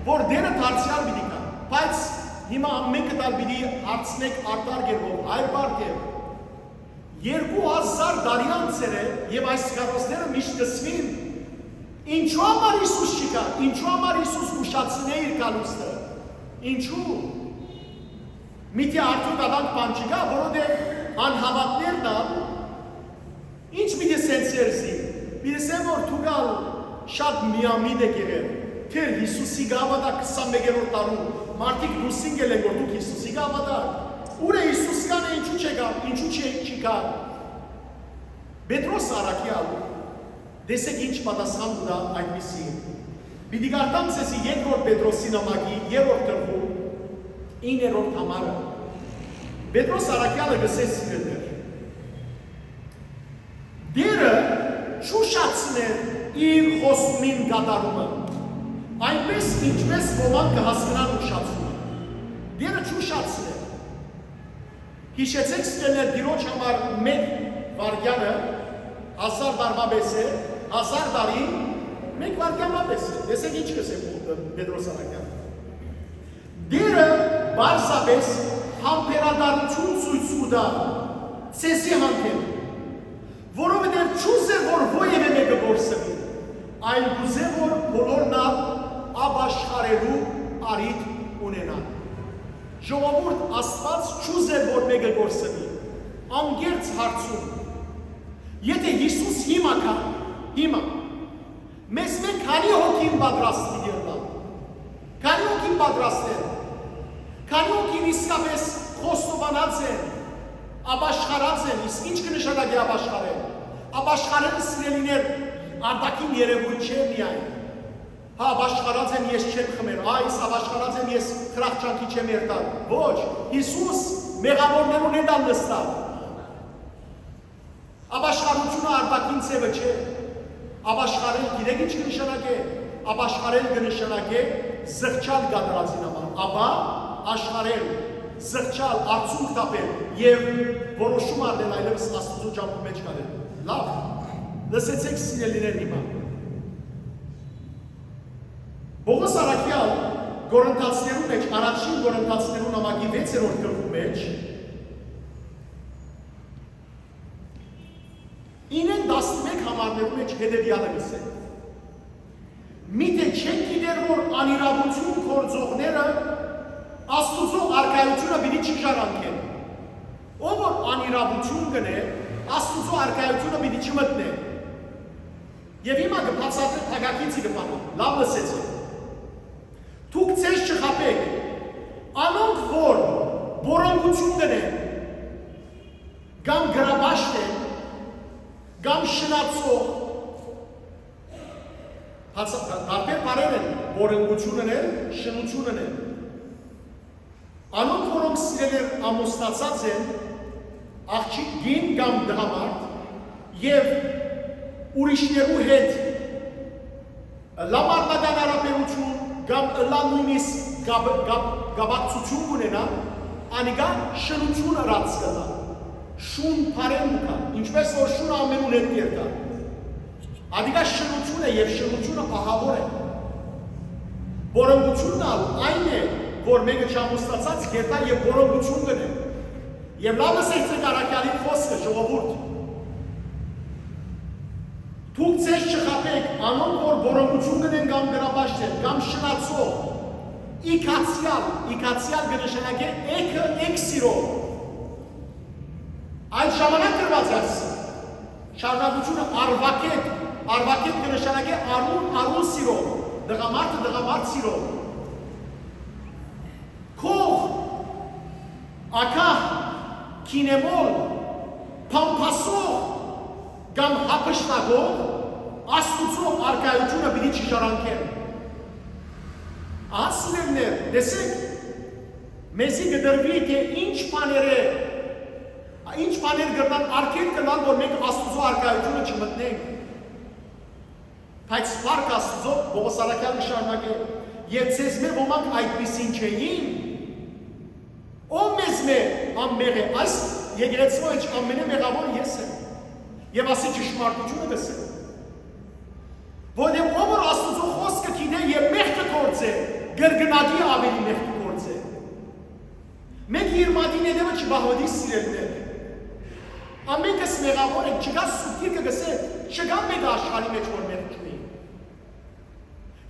որ դերը դարձյալ պիտի կա, բայց հիմա ամենքը տալ պիտի հարցնեք արտար գերվով, այլ բարդ է։ 2000 տարի անցեր է և այս կարոսները միշտ կսվին, ինչու համար Հիսուս չի կա, ինչու համար Հիսուս ուշացնե իր կալուստը, ինչու։ Միթե արդյոք ադանք բան չկա, որովհետև անհավատներն ալ, ինչ պիտի սենց երզի, պիտի սեմ որ թուգալ շատ միամիտ է գերել, թեր Հիսուսի գավադա 21-րդ տարում, մարդիկ դուսին գել են, որ դուք Հիսուսի գավադա, ուր է Հիսուս կան է, ինչու չեկա, ինչու չի կա։ Պետրոս առակյալ, դեսեք ինչ պատասխան ուրա այդպիսի, պիտի գարտամ ձեզի երկրորդ Պետրոսի նամակի, երրորդ գլխու, 9-րդ համարը, Պետրոս առակյալը գսեց սիրելիներ, դերը չուշացներ իր խոստումին կատարումը, այնպես ինչպես ոմանք կհասկնան ուշացումը, դերը չուշացներ, հիշեցեք սիրելիներ դիրոջ համար մեկ վարգյանը 1000 տարվա պես է, 1000 տարի մեկ վարգյանը պես է, դեսեք ինչ կսեք Պետրոս առակյալը, դերը բարսապես համբերադարություն ցույց ուտա ցեզի հանդեպ, որովհետև չուզեր որ ովևէ մեկը գործվի, այլ ուզեր որ բոլորն ապաշխարելու առիթ ունենան։ Ժողովուրդ Աստված չուզեր որ մեկը գործվի, անգերց հարցում։ Եթե Հիսուս հիմա կա, հիմա մեզ մեկ քանի հոգին պատրաստ պիտի ըլլա, քանի հոգին պատրաստ են, քանի հոգին իսկապես խոստովանած են, ապաշխարած են, իսկ ինչ կնշանակի ապաշխարել։ Ապաշխարելը սիրելիներ արտաքին երևույթ չէ միայն։ Հա ապաշխարած եմ ես չեմ խմել, այս ապաշխարած եմ ես խրախճանքի չեմ երթալ։ Ոչ, Հիսուս մեղավորներուն է դալ նստավ։ Ապաշխարությունը արտաքին ձևը չէ։ Ապաշխարել գիտեք ինչ կնշանակե։ Ապաշխարել կնշանակե զղջալ կատարածին համար, ապա աշխարել, զղջալ, արդյունք տապել և որոշում առնել այլևս Աստծո ջանքու մեջ գալել։ Լավ, լսեցեք սիրելիներ հիմա։ Պողոս առաքյալ Կորինթացիներու մեջ, առաջին Կորինթացիներու նամակի 6-րդ գլխու մեջ 9-11 համարներու մեջ հետևյալը գսել։ Միթե չեն գիտեր, որ անիրավություն գործողները Աստուծո արկայությունը պիտի չժարանքեն։ Ով որ անիրավություն կնե, Աստուծո արկայությունը պիտի չմտնե։ Եվ հիմա կբացատրեմ թագակիցի կպանը, լավ լսեցեք։ Դուք ձեզ չխաբեք, անոնք որ բորոնգություն դնեն, կամ գրաբաշտ են, կամ շնացող, տարբեր բարեր են, բորոնգությունն են, շնությունն են։ Անոնք որոնք սիրել են ամուսնացած են, աղջիկ գին կամ դհամարդ և ուրիշներու հետ լամարդական հարաբերություն կամ նույնիսկ գաբակցություն ունենա, անիկա շնություն ռաց կլա, շուն բարեն կա, ինչպես որ շուն ամենուն հետ կերկա։ Անիկա շնություն է և շնությունը ահավոր է։ Բորոնգությունն այն է, որ մեկը չամուսնացած կերտա և բորոնգություն գնե։ Եվ լավ լսեցեք առաքյալի խոսքը, ժողովուրդ։ Դուք ձեզ չխաբեք, անոնք որ բորոնգություն գնեն կամ գրաբաշտ են, կամ շնացող, իքացյալ կնշանակե էքը էք սիրով։ Այդ ժամանակ գրված է շարունակությունը արվակետ կնշանակե արուն սիրով, դղամարդը սիրով։ Քող, ակահ, կինեմոլ, պամպասող, կամ հապշտագող, աստուծո արկայությունը պիտի չժարանքեն։ Ասիրևներ, դեսեք, մեզի գդրվի թե ինչ պաներ գրնան արկել կնան, որ մենք աստուծո արկայությունը չմտնենք։ Բայց սպարկ աստուծո, Պողոս առաքյալը շարունակ է, և ձեզ մեր ոմանք այդպիսին չէին, ով մեզ ամմեղ է, այս եկեղեցու մեջ ամենը մեղավոր ես եմ։ Եվ ասի ճշմարտությունը գսել։ Որտեղ ով որ աստուծո խոսքը գիտե եւ մեղքը գործե, գրգնակի ավելի մեղքը գործե։ Մեկ իր մատին հետևը չբահվի սիրելներ։ Ամենքս մեղավոր ենք, չկա սուտիրքը գսե, չկա մեկ աշխարհի մեջ որ մեղք չունի։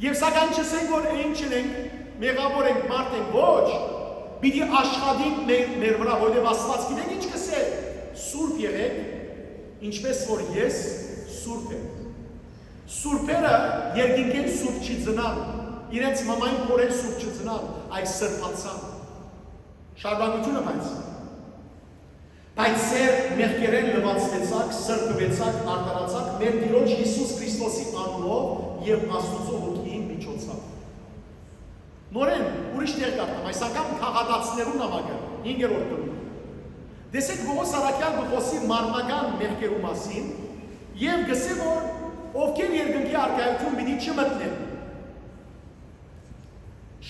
Եվ սակայն չսենք որ ինչ ենք, մեղավոր ենք, մարդ ենք, ոչ։ Պիտի աշխատենք մեր վրա, որտեղ Աստված գիտեք ինչ կսե, սուրբ եղեք, ինչպես որ ես սուրբ եմ։ Սուրբերը երկինքեն սուրբ չի ծնան, իրենց մամային կորեն սուրբ չծնան, այս սրբացան։ Շարունակությունը բայց սեր մեղքերեն լվացվեցակ, սրբվեցակ, արտարացակ, մեր Տիրոջ Հիսուս Քրիստոսի անունով և Աստուծո հոգիի միջոցով։ Նորեն, ուրիշ ներկարտամ, այս անգամ քաղատացներու նամակը, 5-րդ գլուխ։ Դեսեք Պողոս առաքյալ գխոսի մարմնական մեղքերու մասին և գսե որ ովքեր երկնքի արկայություն պիտի չմտնեն։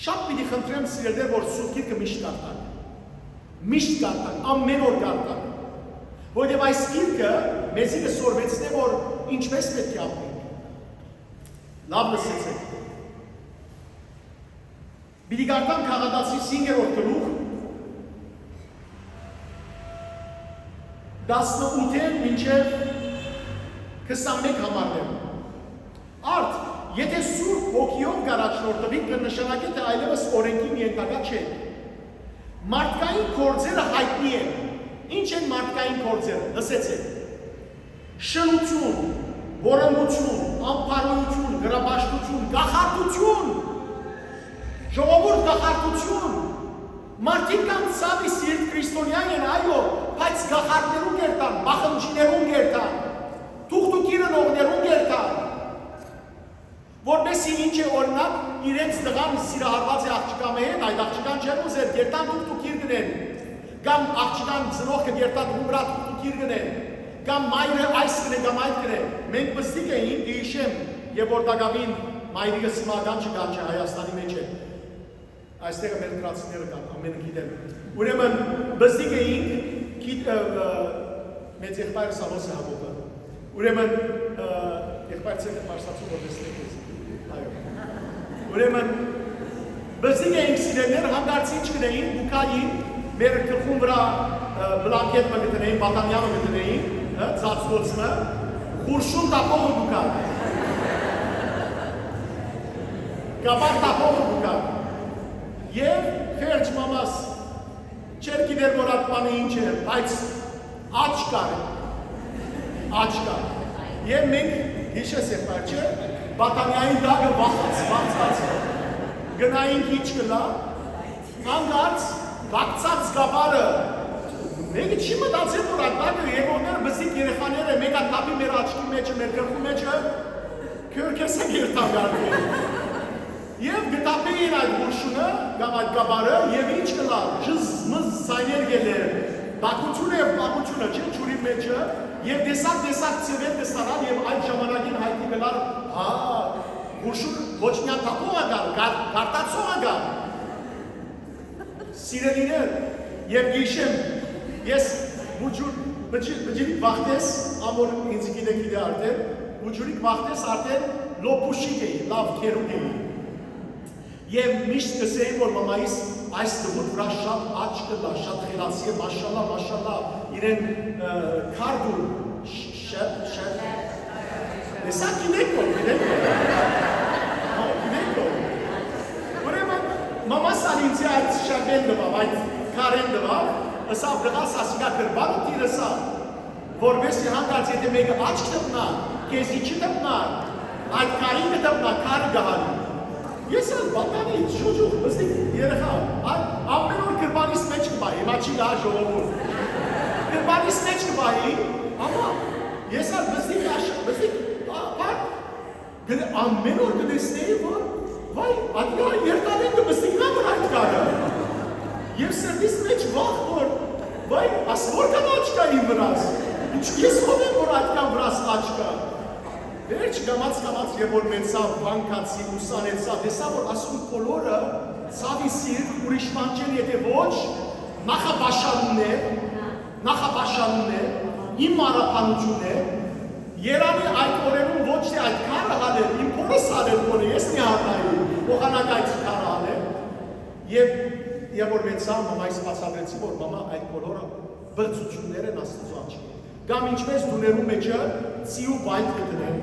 Շատ պիտի խնդրեմ սիրելներ, որ Սուրբ Գիրքը միշտ կարդակ, ամեն օր կարդակ, որտեղ այս գիրքը մեզի կսորվեցնե, որ ինչպես պետք է ապրենք։ Լավ լսեցեք։ Պիտի կարդամ Քաղատացի 5-րդ գլուխ 18-ին մինչև 21 համարներ։ Արդ, եթե Սուրբ Հոգիով գարաչնորդվի կնշանակի, թե այլևս օրենքի միենտակա չեք։ Մարդկային գործերը հայտնի են։ Ինչ են մարդկային գործերը, լսեցեք։ Շնություն, բորոնգություն, անփարոյություն, գրաբաշտություն, գախարտություն, ժողովուրդ գախարտություն, մարդիկ կամ ցավի սիրտ քրիստոնյան են, այո, բայց գախարտներուն կերտան, բախնջիներուն կերտան, թուղթուկիրն ողներուն կերտան, որպեսի ինչ է օրինակ իրենց դղան սիրահարված է աղջկամը հետ, այդ աղջկան չեն ուզեր, կերտան թուղթուկիր գնեն, կամ աղջկան ծնող կերտան հումրա թուղթուկիր գնեն, կամ մայրը այս գնեն, կամ այդ գնեն, մենք բստիկ էին դիշեմ, և որ դագավին մայրիկը սիմական չկան չէ Հայաստանի մեջ է, այստեղը մեր կրացիները կան, ամենը գիտեմ, ուրեմն բստիկ էինք, մեծ եղբայրը Սավոս է հապոտը, ուրեմն եղբայրը ցեքը մարսացու որ դեսնեք ես, ուրեմն բստիկ էինք սիրելներ, հանդարցի ինչ գնեին, բուկային, մեր գլխում վրա բլանկետը գտնեին, բատանյանը գտնեին, ծածկոցը, խուրշուն տապողը բուկան, գաբար տապողը բուկան, և խերջ մամաս չեր գիտեր որ այդ բանը ինչ է, բայց աչ կար, աչկա։ Եվ մենք հիշես է պարչը, բատանյային դագը վախած, գնային քիչ կլա, հանգարց, վակցած գաբարը, մեկը չի մտածել, որ այդ դագը եվոներ բզիկ երեխաները, մեկա տապի մեր աչկի մեջը, մեր գրխու մեջը, քյորքես է գերտանգարդել։ Եվ գտապեին այդ ուրշունը, կամ այդ գաբարը, և ինչ կլա, ժզ, մզ, սայներ գելեր, բակությունը և բակությունը, չէ, չուրի մեջը, և դեսակ ծևեր տեսանալ, և այդ ժամանակին հայտնի գլար, ուրշուն ոչ միան տապող ագար, գարտացող ագար։ Սիրելիներ, և գիշեմ, ես բջիրիկ վաղտես, ամոր ինձ գիտե արդեն, բջիրիկ վաղտես արդեն լոպուշիկ էի, լավ թերուկ էի։ Եվ միշտ կսեի, որ մամայիս այս տղուր վրա շատ աչ կլա, շատ խելացի է, մաշալա, իրեն քարդուր, շետ, Սա գինեք որ, ուրեմն մամաս անինցի այդ շագեն դվավ, այդ կարեն դվավ, ըսավ դղաս ասիկա կրբան ու տիր ըսավ, որվեսի հանգարց եթե մեկը աչ կտպնա, կեզի չտպնա, այդ կարին կտպնա, կարը գահարի։ Ես էլ բատանի, շուջուղ, բստիկ երեխա, ամեն որ կրբանիս մեջ կբայի, հիմա չի լա ժողովուր, կրբանիս մեջ կբայի, ամա, ես էլ բստիկ, ամեն որ կտեսնեի, որ, վայ, ատիա երտանեն կբստիկնա որ այդ կարը, և սրտիս մեջ վախ որ, վայ, ասվոր կան աչկա իմ վրաս, ես հովեմ որ այդ կան վրաս աչկա, վերջ գամած և որ մեծա վանկացի, ուսանեցա, դեսա որ ասում կոլորը, ծավի սիրտ, ուրիշ մանչեն եթե ոչ, նախապաշարուն է, իմ մարապանություն է, երանի այդ օրերում ոչ թե այդ կարը հալեր, իմ փորս հալեր կոնը, ես մի հատայի, ողանակ այդ կարը հալեր, և որ մեծա մամայիս բացադրեցի, որ մամա այդ կոլորը բրծություններ են աստուծու աչի, կամ ինչպես դուներու մեջը ծիու բայտ կդներ,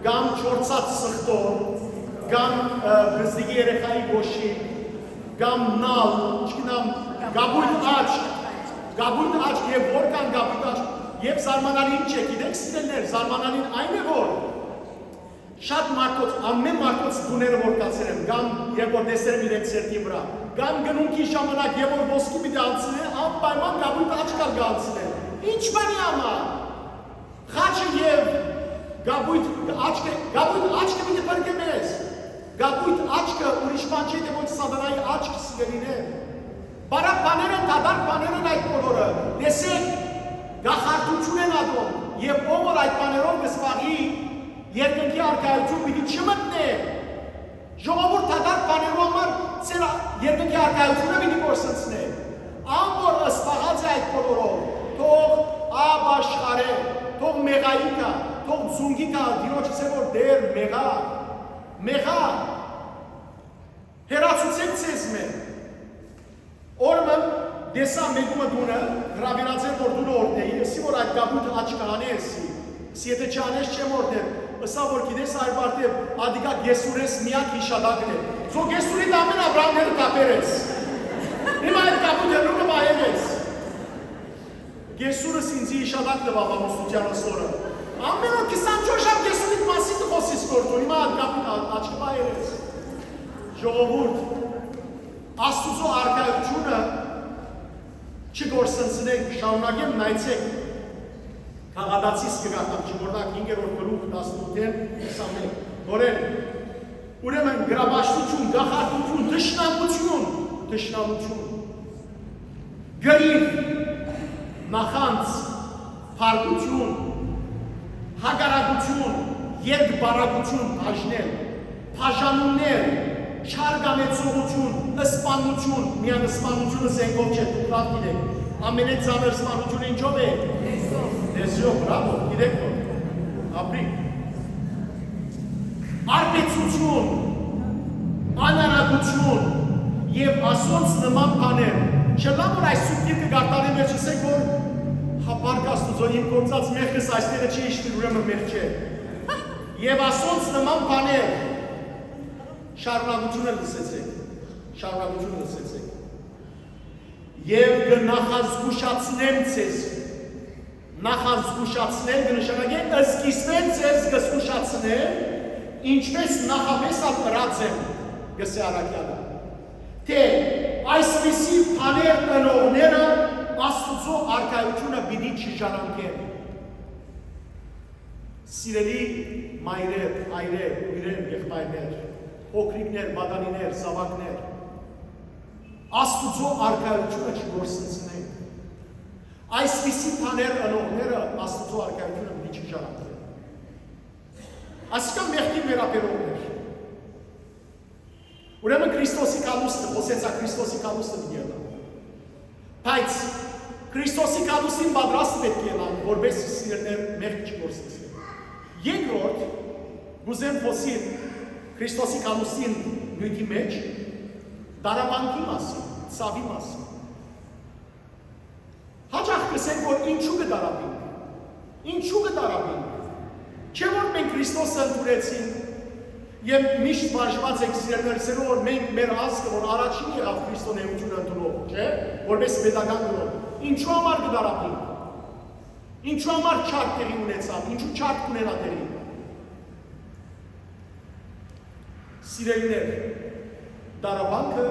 կամ չորցած սխտոր, կամ բզդիգի երեխայի գոշի, կամ նալ, չկինամ գաբույտ աչք և որ կան գաբույտ աչք, և զարմանալին չէ, գիտեք սիրելներ, զարմանալին այն է որ, շատ մարդոց, ամեն մարդոց դուները որ կացեր եմ, կամ և որ դեսեր եմ իրենք սերտի վրա, կամ գնունքի ժամանակ և որ ոսկի պիտի անցնեն, անպայման գաբույտ աչկար գանցնեն, ինչ բանի ամա, խաչը և գաբույտ աչկը պիտի պրկեմ ես, գաբույտ աչկը ուրիշ բան չէ, թե ոչ սատանայի աչքը սիրելիներ, բարակ բաներ են, դադարկ բաներ են այդ բոլորը, դեսեք, գախարտություն են ադում, և ով որ այդ բաներով կսպաղի, երկնքի արկայություն պիտի չմտնե, ժողովուրդ դադարկ բաներով համար ծեր երկնքի արկայությունը պիտի կորսնցնե, ան որ սպաղած է այդ բոլորով, թող աբաշխար է, թող մեղայի կա, թող ձունգի կա, դիրոջ ծե որ դեր մեղա, հերացուցեք ծեզ մեր, օրմն դեսա մեկումը դունը, հրավիրած էր որ դունը օրդեի, ըսի որ այդ գաբույթը աչկա հանե ըսի, ըսի եթե չանես չեմ օրդեր, ըսա որ գիտես այր բարտև ադիկա գեսուրես միակ հիշադակն է, զո գեսուրիտ ամեն աբրամները կապերես, հիմա այդ գաբույթը նունը բայերես, գեսուրս ինձի հիշադակ տվավ ամուսնության ասորը, ամեն որ 24 ժամ գեսուրիտ մասի տխոսիս կորդուն, հիմա այդ գաբույթ աչկը բայերես, ժողովուրդ, աստուծո արկայությունը չգործնցնենք, շարունակեմ նայցեք, քաղադացիս կգատամ, չմորդակ 5-րդ գլուխ 18-ին 21, նորեն, ուրեմն գրաբաշտություն, գախարտություն, թշնամություն, գրիվ, նախանց, փառքություն, հագարակություն, երկբարակություն, բաժնել, բաժանումներ, չարգամեցողություն, ըսպանություն, միան ըսպանությունը զենքով չէ, դուք լավ գիտեք, ամենետ ծանր ըսպանությունը ինչով է? Լեզյով, բրավո, գիտեք որ, ապրիկ, արպեցություն, անարագություն և ասոնց նման բաներ, չլավ որ այս սուպտիր կգարտանի մեջ ասեք որ հապարկ աստուծո իմ գործած մեղքս այստեղը չի իշտիր ուրեմն մեղ չէ, և ասոնց նման բաներ, շարունակությունը լսեցեք, և գնախազգուշացնեմ ձեզ, նախազգուշացնել կնշանակե ըսկիսնել ձեզ կզգուշացնել ինչպես նախապես ապրած եմ գսե առակյալը թե այսպիսի բաներ ընողները Աստուծո արքայությունը պիտի չժանանքեն սիրելի մայրեր, այրեր, ուրեր, եղբայրներ, փոքրիկներ, բադանիներ, զավակներ Աստուծո արքայությունը չգործնցնեն այսպիսի բաներ ընողները Աստուծո արքայությունը պիտի չժանանքեն Այսինքն մեղքի վերաբերողներ Ուրեմն Քրիստոսի կալուստը, խոսեցա Քրիստոսի կալուստը դիելա Բայց Քրիստոսի կալուստին պատրաստ պետք է լան, որպես սիրելներ մեղք չգործնցնեն Երկրորդ, գուզեմ խոսիլ Քրիստոսի կալուստին նույնի մեջ դարաբանքի մասին, ծավի մասին Հաճախ կսենք, որ ինչու կդարաբին Չէ որ մենք Քրիստոսը ընդուրեցինք Եվ միշտ բաժված ենք սիրելներսերով, որ մենք մեր ազգը, որ առաջին եղավ Քրիստոնեությունը ընդունող, չէ, որպես պետական գրող, ինչու համար կդարաբին, ինչու համար չարք տեղի ունեցավ, ինչու չարք ունենա տեղի։ Սիրելիներ, դարաբանքը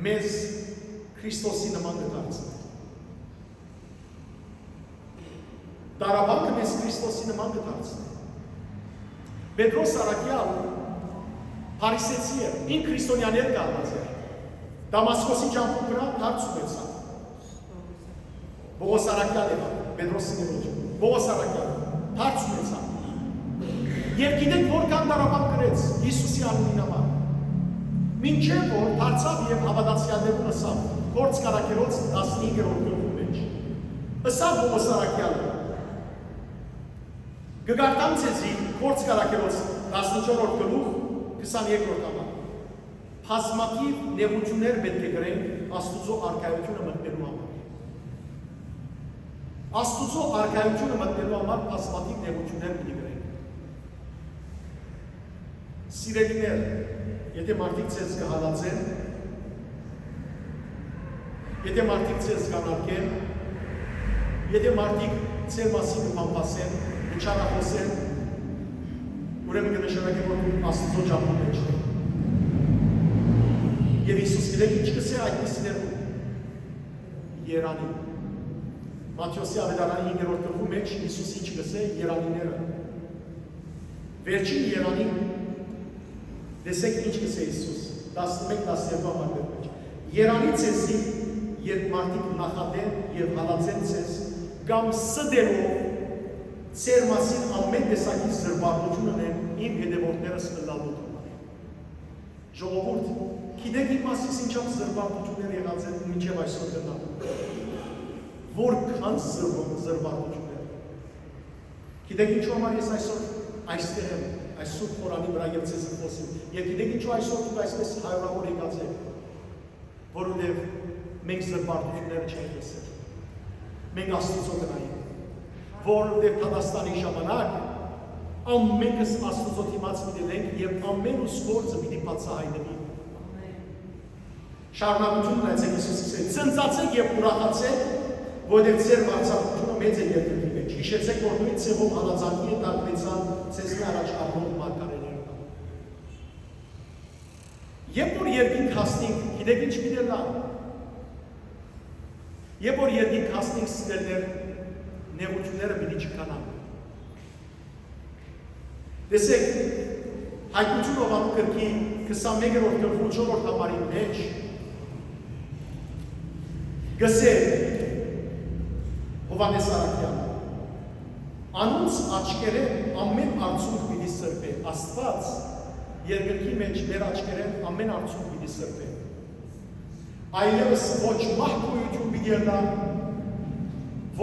մեզ Քրիստոսի նման կդարձնի։ Դարաբանքը մեզ Քրիստոսի նման կդարձնի։ Պետրոս Արաքյալ Փարիսեցի էր, ինք քրիստոնյաներ կալված էր, Դամասկոսի ճամփու վրա հարց ունեցավ։ Պողոս Արաքյալ եղավ, Պետրոսի ներոջ, Պողոս Արաքյալ հարց ունեցավ։ Եվ գիտեք որքան դարաբան գրեց Հիսուսի անունի համար։ Մինչև որ դարձավ եւ հավատացյալներուն ըսավ, Գործ Կարաքելոց 15-րդ գլխի մեջ։ Ըսավ Պողոս Արաքյալը Գգարտամ ձեզի Գործ Կարաքելոց 14-րդ գլուխ 22-րդ համար Բազմաթիվ նեղություններ պետք է գրենք Աստուծո արքայությունը մտնելու համար Աստուծո արքայությունը մտնելու համար բազմաթիվ նեղություններ պետք է գրենք Սիրելիներ, եթե մարդիկ ձեզ կհալածեն Եթե մարդիկ ձեզ կանարկեն Եթե մարդիկ ձեր մասին կպամպասեն Չարախոսեն, ուրեմն կնշանակի, որ դու Աստծո ճամփու մեջ եք։ Եվ Հիսուս գիտեք ինչ կսե այդպիսիներուն Երանի։ Մատթեոսի ավետարանի 5-րդ գլխի մեջ Հիսուս ինչ կսե երանիները։ Վերջին երանի տեսեք ինչ կսե Հիսուս 11-12 համարներ մեջ։ Երանի ձեզի, երբ մարդիկ նախատեն եւ հալածեն ձեզ, կամ սդելով Ձեր մասին ամեն տեսակի զրբարտություն ունեն իմ հետևորդներս կլալու համար։ Ժողովուրդ, գիտեք իմ մասից ինչով զրբարտություններ եղած են մինչև այսօր գնալու։ Որքան զրբարտություններ։ Գիտեք ինչու համար ես այսօր այստեղ եմ, այս Սուրբ Խորանի վրա եւ ձեզ խոսում։ Եվ գիտեք ինչու այսօր դուք այսպես հարյուրավոր եկած եք, որովհետեւ մենք զրբարտությունները չենք լսել։ Մենք Աստծո գնայինք որովհետև Թադաստանի ժամանակ ամենքս Աստուծո դիմաց պիտի լինենք եւ ամեն ուսգործը պիտի բացահայտվի։ Շարունակություն ունեցեք Հիսուսի ցնծացեք եւ ուրախացեք, որովհետև ձեր վարձատրությունը մեծ է երկրի մեջ։ Հիշեցեք, որ նույն ցեղով հալածանքի տակնեցան ցեզնի առաջ առնող մարգարեները։ Երբ որ երկինք հասնենք, գիտեք ինչ պիտի լա։ Երբ որ երկինք հասնենք սիրելներ նեղությունները պիտի չկանան։ Տեսեք, Հայտնություն Հովանու գրքի 21-րդ գլխի 4-րդ համարի մեջ գսե Հովանես Արաքյանը անոնց աչքերեն ամեն արցունք պիտի սրբե, Աստված երկնքի մեջ մեր աչքերեն ամեն արցունք պիտի սրբե։ Այլևս ոչ մահկույություն պիտի ելնա,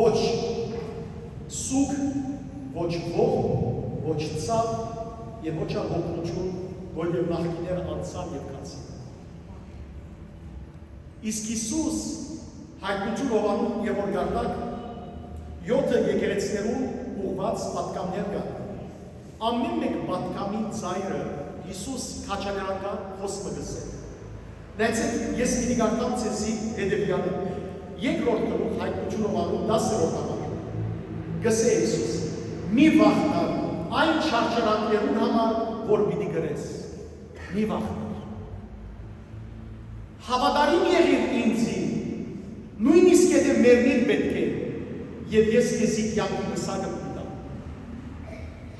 ոչ սուկ, ոչ ող, ոչ ծավ և ոչ աղոքնություն, որ և նախկիներ անցան և կացին։ Իսկ Հիսուս Հայտնություն Հովանու և օրգարտակ 7 եկեղեցիներուն ուղված պատկամներ կան։ Ամեն մեկ պատկամի ծայրը Հիսուս քաչալերանական խոսքը գսել։ Նայեցեք, ես պիտի գարտամ ձեզի հետևյալը։ Երկրորդ գլուխ Հայտնություն Հովանու 10-րդ համար։ գսե Հիսուս, մի վախնար այն շարժրանքներուն համար, որ պիտի գրես, մի վախնար։ Հավատարիմ եղիր ինձի, նույնիսկ եթե մեռնիլ պետք է, եւ ես քեզի կյանքի մսակը կտամ։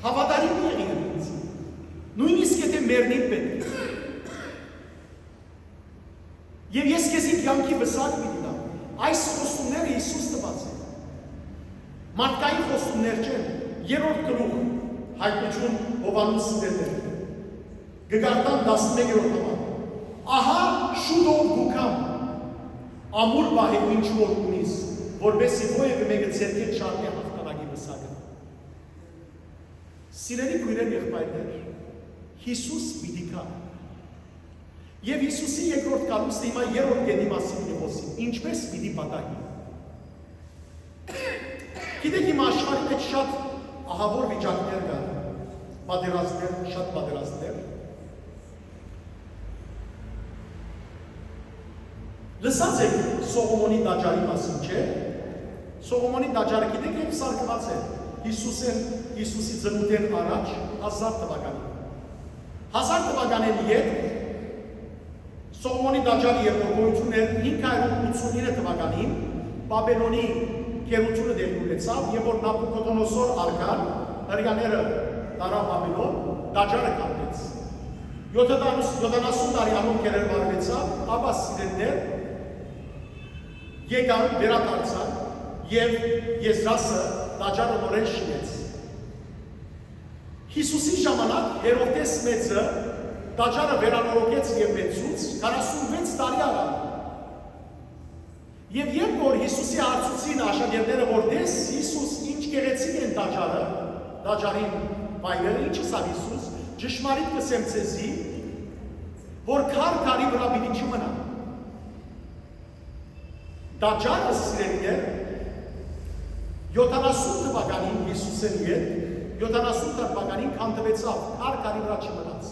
Հավատարիմ եղիր ինձի, նույնիսկ եթե մեռնիլ պետք է, եւ ես քեզի կյանքի մսակը կտամ։ Այս խոստումները Հիսուս տված է։ Մարդկային խոստումներ չեն, երրորդ գլուխ հայտնություն Հովհաննես դերներ։ Գգարտան 11-րդ համար։ Ահա շուտով գուքամ, ամուր պահել ինչ որ ունիս, որբեսի ովևէ մեկը ցերկել չառնի հաղթանակի մսակը։ Սիրելի քույրեր եղբայրներ, Հիսուս պիտի գա։ Եվ Հիսուսի երկրորդ կալուստը հիմա երրորդ գեդի մասին խոսի, ինչպես պիտի պատահի։ Գիտեք հիմա աշխարհի մեջ շատ ահավոր վիճակներ կան, պատերազմներ, շատ պատերազմներ։ Լսած եք Սողոմոնի տաճարի մասին, չէ՞։ Սողոմոնի տաճարը գիտեք երբ սարքված է Հիսուսի ծնունդեն առաջ 1000 թվականին։ 1000 թվականին ետ Սողոմոնի տաճարի երբ գոյություն էր 589 թվականին Բաբելոնի գերությունը դեր ունեցավ, եւ որ Նաբուկոդոնոսոր արքան հրյաները տարավ Բաբելոն, տաճարը կանգնեց։ 70 տարի անուն կերեր վարվեցավ, ապա սիրելիներ եկան, վերադարձան եւ Եզրասը տաճարը նորեն շինեց։ Հիսուսի ժամանակ Հերովդես մեծը տաճարը վերանորոգեց եւ մեծուց 46 տարի արավ։ Եվ երբ որ Հիսուսի հարցուցին աշակերտները, որ դες Հիսուս ինչ գեղեցիկ են տաճարը, տաճարին վայրերը, ինչ ասավ Հիսուս, ճշմարիտ կսեմ ձեզի, որ քարի վրա պիտի չմնա։ Տաճարը սիրելիներ 70 թվականին Հիսուսեն հետ 70 թվականին քանդվեցավ, քարի վրա չմնաց։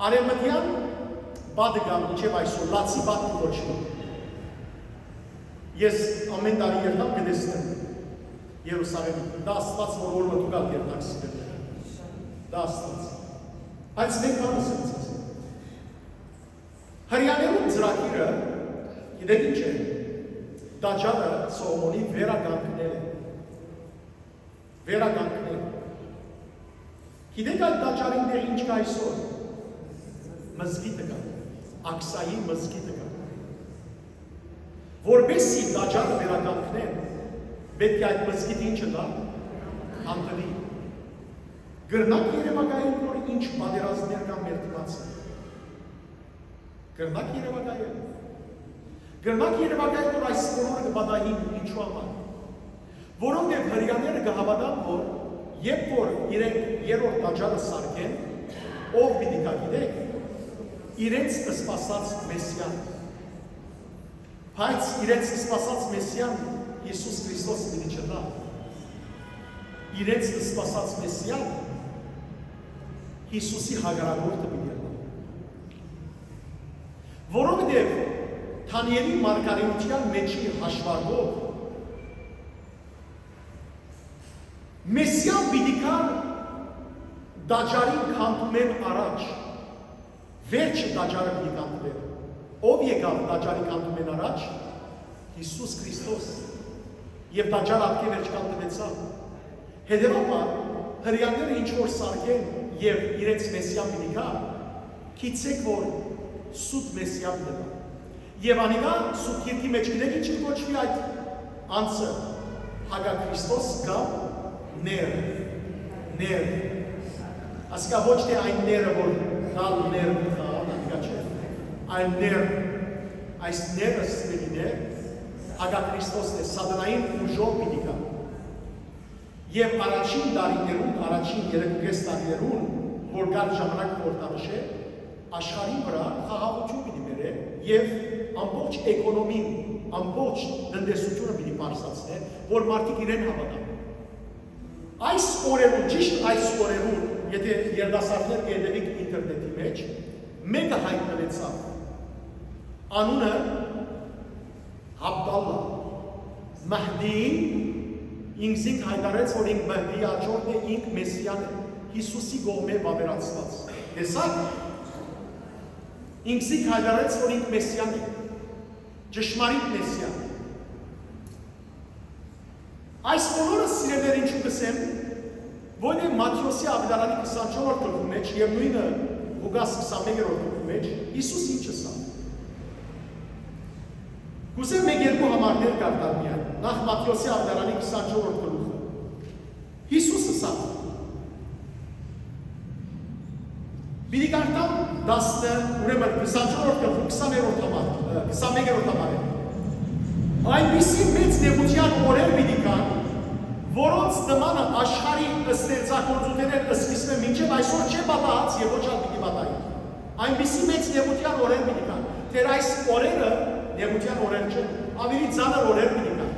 Արևմտյան բադը գամ իջև այսօր, լացի բադը կոչվում։ Ես ամեն տարի երթամ կտեսնեմ Երուսաղեմի, դա Աստված որ օրը դու գալ երթակ սիրելիներ։ Դա Աստված։ Բայց մեկ բան ասեմ ձեզ։ Հրյաներում ծրագիրը, գիտեք ինչ է, տաճարը Սողոմոնի վերականգնել է։ Վերականգնել։ Գիտեք այդ տաճարին դեր ինչ կա այսօր։ Մզգիտը կա, Աքսայի մզգիտը կա։ Որպեսզի տաճարը վերականգնեն, պետք է այդ մզգիտը ինչը դա հանդվի։ Գրնակ երևակայել, որ ինչ պատերազմներ կան մեր դիմացը։ Գրնակ երևակայել։ Գրնակ երևակայել, որ այս բոլորը կպատահին ինչու համար։ Որովհետև հրյաները կհավատան, որ երբ որ իրենք երրորդ տաճարը սարքեն, ով պիտի կա գիտեք, իրենց սպասած Մեսիան։ Բայց իրենց սպասած Մեսիան Հիսուս Քրիստոսը պիտի չդա։ Իրենց սպասած Մեսիան Հիսուսի հագարագործը պիտի եղնա։ Որովհետև Դանիելի մարգարեության մեջի հաշվարկով Մեսիան պիտի կա տաճարին քանդումեն առաջ, վերջը տաճարը պիտի քանդվեր։ Ով եկավ տաճարի քանդումեն առաջ։ Հիսուս Քրիստոս։ Եվ տաճարը ապկե վերջ քանդվեցավ։ Հետևաբար հրյաները ինչ որ սարքեն եւ իրենց Մեսիան պիտի գա, գիտեք որ սուտ Մեսիան դեպա։ Եվ անիկա սուտ երկի մեջ գիտեք ինչ կոչվի այդ անձը Հագա Քրիստոս կամ ներ։ Ասկա ոչ թե այն ները որ դալ ներ այն ներ, այս ները սպելին է, Հագա Քրիստոսն է, սատանային ուժով պիտի կա։ Եվ առաջին տարիներուն, առաջին 3 տարիներուն, որ կար ժամանակ որտանշ է, աշխարհի վրա խաղաղություն պիտի բերե եւ ամբողջ էկոնոմին, ամբողջ տնտեսությունը պիտի բարձրացնե, որ մարդիկ իրեն հավատան։ Այս օրերուն, ճիշտ այս օրերուն, եթե երդասարտներ կերդևիք ինտերնետի մեջ, մեկը հայտնվեցավ։ Անունը Հաբդալլա Մահդիին ինքզինք հայտարարեց, որ ինք մհդի աջորդն է, ինք մեսիան է, Հիսուսի գողմե վավերացված։ Տեսակ, ինքզինք հայտարարեց, որ ինք մեսիան է, ճշմարիտ մեսիան։ Այս բոլորը սիրելիներ ինչու կսեմ, որ Մատթեոսի ավետարանի 24-րդ գլխի մեջ եւ նույնը Ղուկաս 21-րդ գլխի մեջ Հիսուս ինչ ասա։ Կուզեմ մեկ երկու համարներ կարդալ միայն։ Նախ Մատթեոսի ավետարանի 24-րդ գլուխը։ Հիսուս ասա. Բիդի կարդամ 24-րդ գլխի 20-րդ համար, 21-րդ համար։ Այնպիսի մեծ նեղության օրեր պիտի կան, որոնց նմանը աշխարհի ստեղծագործությունները սկսվում են մինչև այսօր չէ պատահած եւ ոչ էլ պիտի պատահի։ Այնպիսի մեծ նեղության օրեր պիտի կան, թե այս օրերը նեղության օրեր չեն, ավելի ծանր օրեր պիտի կան։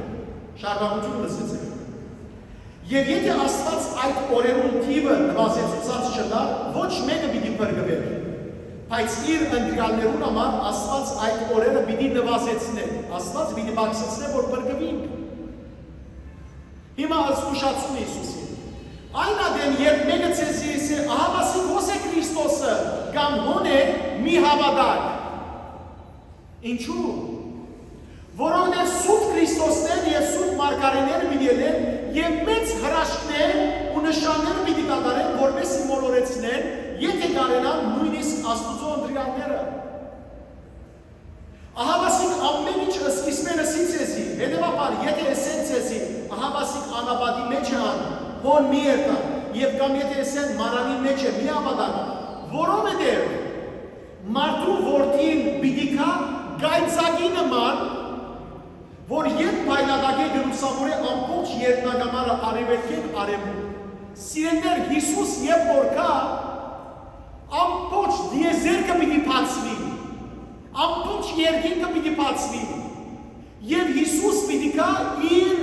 Շարունակությունը լսեցեք։ Եվ եթե Աստված այդ օրերուն թիվը նվազեցուցած չտար, ոչ մեկը պիտի փրկվեր։ Բայց իր ընտրյալներուն համար Աստված այդ օրերը պիտի նվազեցնե, Աստված պիտի բարձրացնե, որ փրկվենք։ Հիմա զգուշացում է Հիսուսին։ Այն ադեն, երբ մեկը ցեզի ասի, ահա մասի ո՞ս է Քրիստոսը, կամ հոն է մի հավատակ։ Ինչու՞։ Որոնք սուտ Քրիստոսներ եւ սուտ մարգարեներ պիտի ելեն եւ մեծ հրաշքներ ու նշաններ պիտի կատարեն, որպեսզի մոլորեցնեն, եթե կարենան նույնիսկ Աստուծո ընտրյալները։ Ահա մասիկ ամեն ինչ սկիզբեն ասի ցեզի, հետևաբար եթե ասեն ցեզի, ահա մասիկ անաբադի մեջ են, հոն մի երտա, եւ կամ եթե ասեն մարանի մեջ է մի հավատակ, որովհետեւ մարդու որդին պիտի կա գայծակի նման, որ երբ փայլատակե Երուսաղեմի ամբողջ երկնագամարը արևելքին արևմուտք, սիրելիներ Հիսուս երբ որ կա, ամբողջ դիեզերքը պիտի բացվի, ամբողջ երկինքը պիտի բացվի, եւ Հիսուս պիտի կա իր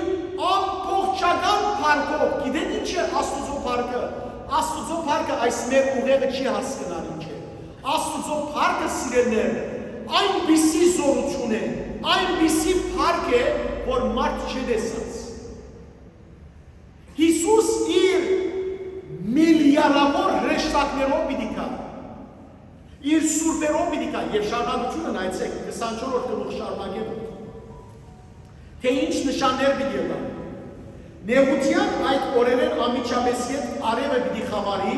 ամբողջական փառքով, գիտեք ինչ է Աստուծո փառքը, Աստուծո փառքը այս մեր ուղեղը չի հասկանալ ինչ է, Աստուծո փառքը սիրելիներ, այնպիսի զորություն է, այնպիսի փառք է, որ մարդ չի տեսած։ Հիսուս իր միլիարդավոր հրեշտակներով պիտի կա, իր սուրբերով պիտի կա, եւ շարունակությունը նայեցեք 24-րդ գլուխ շարունակեմ, թե ինչ նշաններ պիտի ելան։ Նեղության այդ օրերեն ամիջապես հետ արևը պիտի խավարի,